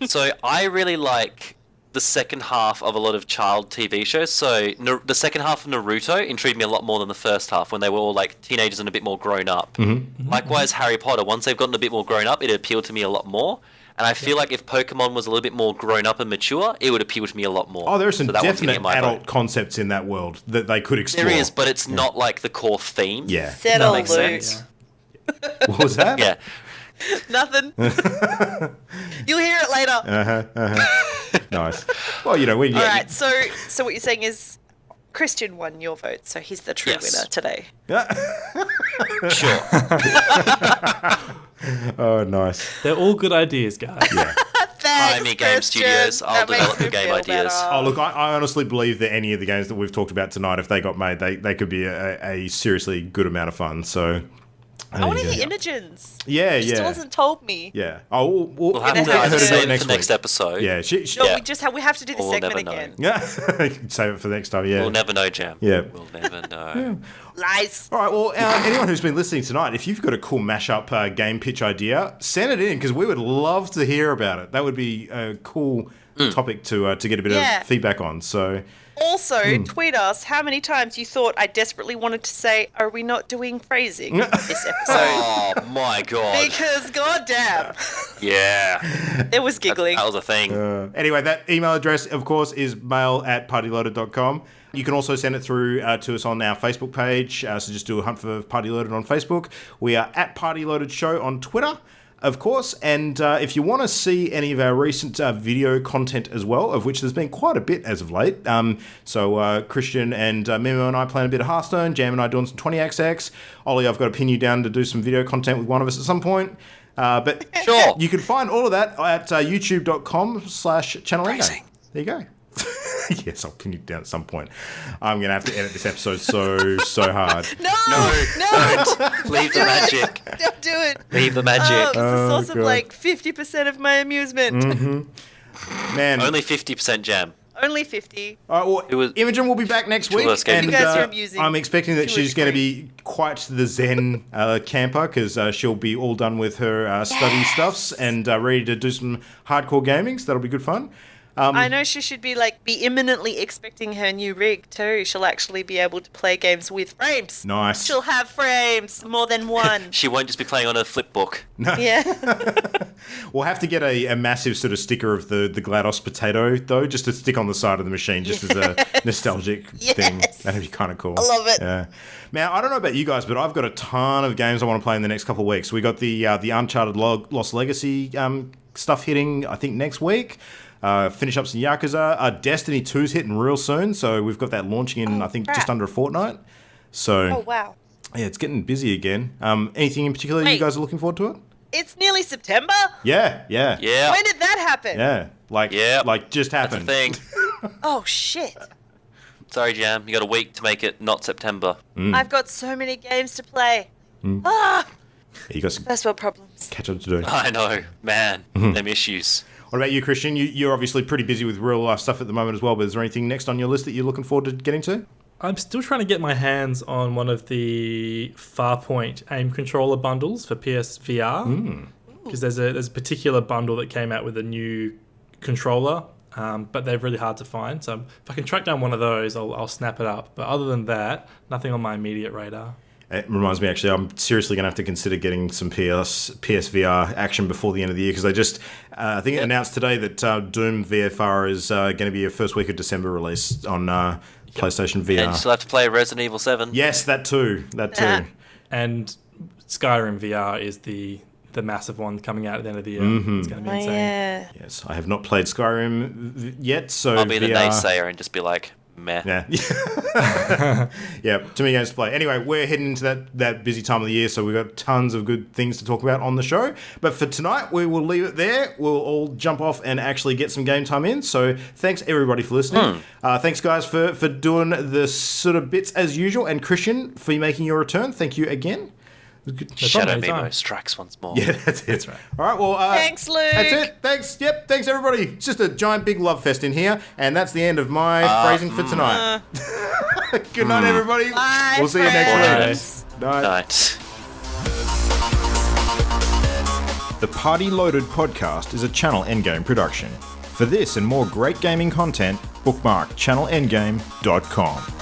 So I really like the second half of a lot of child TV shows. So the second half of Naruto intrigued me a lot more than the first half when they were all like teenagers and a bit more grown up. Likewise, Harry Potter, once they've gotten a bit more grown up, it appealed to me a lot more. And I feel like if Pokemon was a little bit more grown up and mature, it would appeal to me a lot more. Oh, there are some So that one's gonna definite get my adult vote. concepts in that world that they could explore. There is, but it's not like the core theme. Yeah. Settle, That makes Luke. sense. What was that? Yeah. Nothing. You'll hear it later. Nice. Well, All right. So what you're saying is Christian won your vote, so he's the true Yes. winner today. Sure. Oh, nice. They're all good ideas, guys. Yeah. Hi, Thanks, Me Game Christian. Studios. I'll That makes develop me the game feel ideas. better. Oh, look, I honestly believe that any of the games that we've talked about tonight, if they got made, they could be a seriously good amount of fun. So, I want to hear Imogen's. Yeah, She still yeah. hasn't told me. Yeah. Oh, We'll have Gonna to have either to save it next for next week. episode. Yeah, No, Yeah. we have to do the We'll segment never know. again. yeah. Save it for the next time. Yeah. We'll never know, Jam. Yeah. We'll never know. Lies. All right. Well, anyone who's been listening tonight, if you've got a cool mashup game pitch idea, send it in because we would love to hear about it. That would be a cool topic to get a bit Yeah. of feedback on. So. Also, tweet us how many times you thought I desperately wanted to say, "Are we not doing phrasing this episode?" Oh my god. Because goddamn, Yeah. it was giggling. That was a thing. Anyway, that email address, of course, is mail@partyloaded.com. You can also send it through to us on our Facebook page. So just do a hunt for Party Loaded on Facebook. We are at Party Loaded Show on Twitter, of course. And if you want to see any of our recent video content as well, of which there's been quite a bit as of late. So Christian and Memo and I playing a bit of Hearthstone. Jam and I doing some 20XX. Ollie, I've got to pin you down to do some video content with one of us at some point. But Sure. you can find all of that at youtube.com/channelingo. Amazing. There you go. Yes, I'll pin you down at some point. I'm going to have to edit this episode so hard. No, Leave the magic. don't do it. Leave the Oh, magic. it's the source God. of like 50% of my amusement. Man, Only 50% Jam. Only 50. All right, well, It was- Imogen will be back next week, worse game. and You guys are amusing. I'm expecting that Too she's going to extreme. be quite the zen camper because she'll be all done with her study stuffs and ready to do some hardcore gaming. So that'll be good fun. I know she should be imminently expecting her new rig too. She'll actually be able to play games with frames. Nice. She'll have frames, more than one. She won't just be playing on a flip book. Yeah. We'll have to get a massive sort of sticker of the GLaDOS potato though, just to stick on the side of the machine, just as a nostalgic thing. Yes. That'd be kind of cool. I love it. Yeah. Now, I don't know about you guys, but I've got a ton of games I want to play in the next couple of weeks. We got the Uncharted Lost Legacy stuff hitting, I think, next week. Finish up some Yakuza. Destiny 2's hitting real soon, so we've got that launching in, I think, crap. just under a fortnight. So, Oh, wow. yeah, it's getting busy again. Anything in particular you Wait. guys are looking forward to it? It's nearly September? Yeah. Yeah. When did that happen? Yeah. Like just That's a happened. thing. Oh, shit. Sorry, Jam. You got a week to make it not September. I've got so many games to play. Ah, You got some first world problems. catch up to do. I know, man. Them issues. What about you, Christian? You're obviously pretty busy with real life stuff at the moment as well, but is there anything next on your list that you're looking forward to getting to? I'm still trying to get my hands on one of the Farpoint aim controller bundles for PSVR. Because there's a particular bundle that came out with a new controller, but they're really hard to find. So if I can track down one of those, I'll snap it up. But other than that, nothing on my immediate radar. It reminds me, actually, I'm seriously going to have to consider getting some PSVR action before the end of the year because they just, I think, announced today that Doom VFR is going to be a first week of December release on PlayStation VR. And you still have to play Resident Evil 7. Yes, that too. And Skyrim VR is the massive one coming out at the end of the year. It's going to be Oh, insane. yeah. Yes, I have not played Skyrim yet, so I'll be the VR naysayer and just be like, meh. Yeah. Yeah, too many games to play. Anyway, we're heading into that busy time of the year, so we've got tons of good things to talk about on the show. But for tonight, we will leave it there. We'll all jump off and actually get some game time in. So thanks, everybody, for listening. Thanks, guys, for doing the sort of bits as usual. And Christian, for making your return. Thank you again. It was good. Shadow anytime. Mimo strikes once more. Yeah, that's it. That's right. All right, well... Thanks, Luke. That's it. Thanks. Yep, thanks, everybody. It's just a giant, big love fest in here. And that's the end of my phrasing for tonight. Good night, everybody. Bye, We'll see you next friends. week. Night. Night. The Party Loaded podcast is a Channel Endgame production. For this and more great gaming content, bookmark channelendgame.com.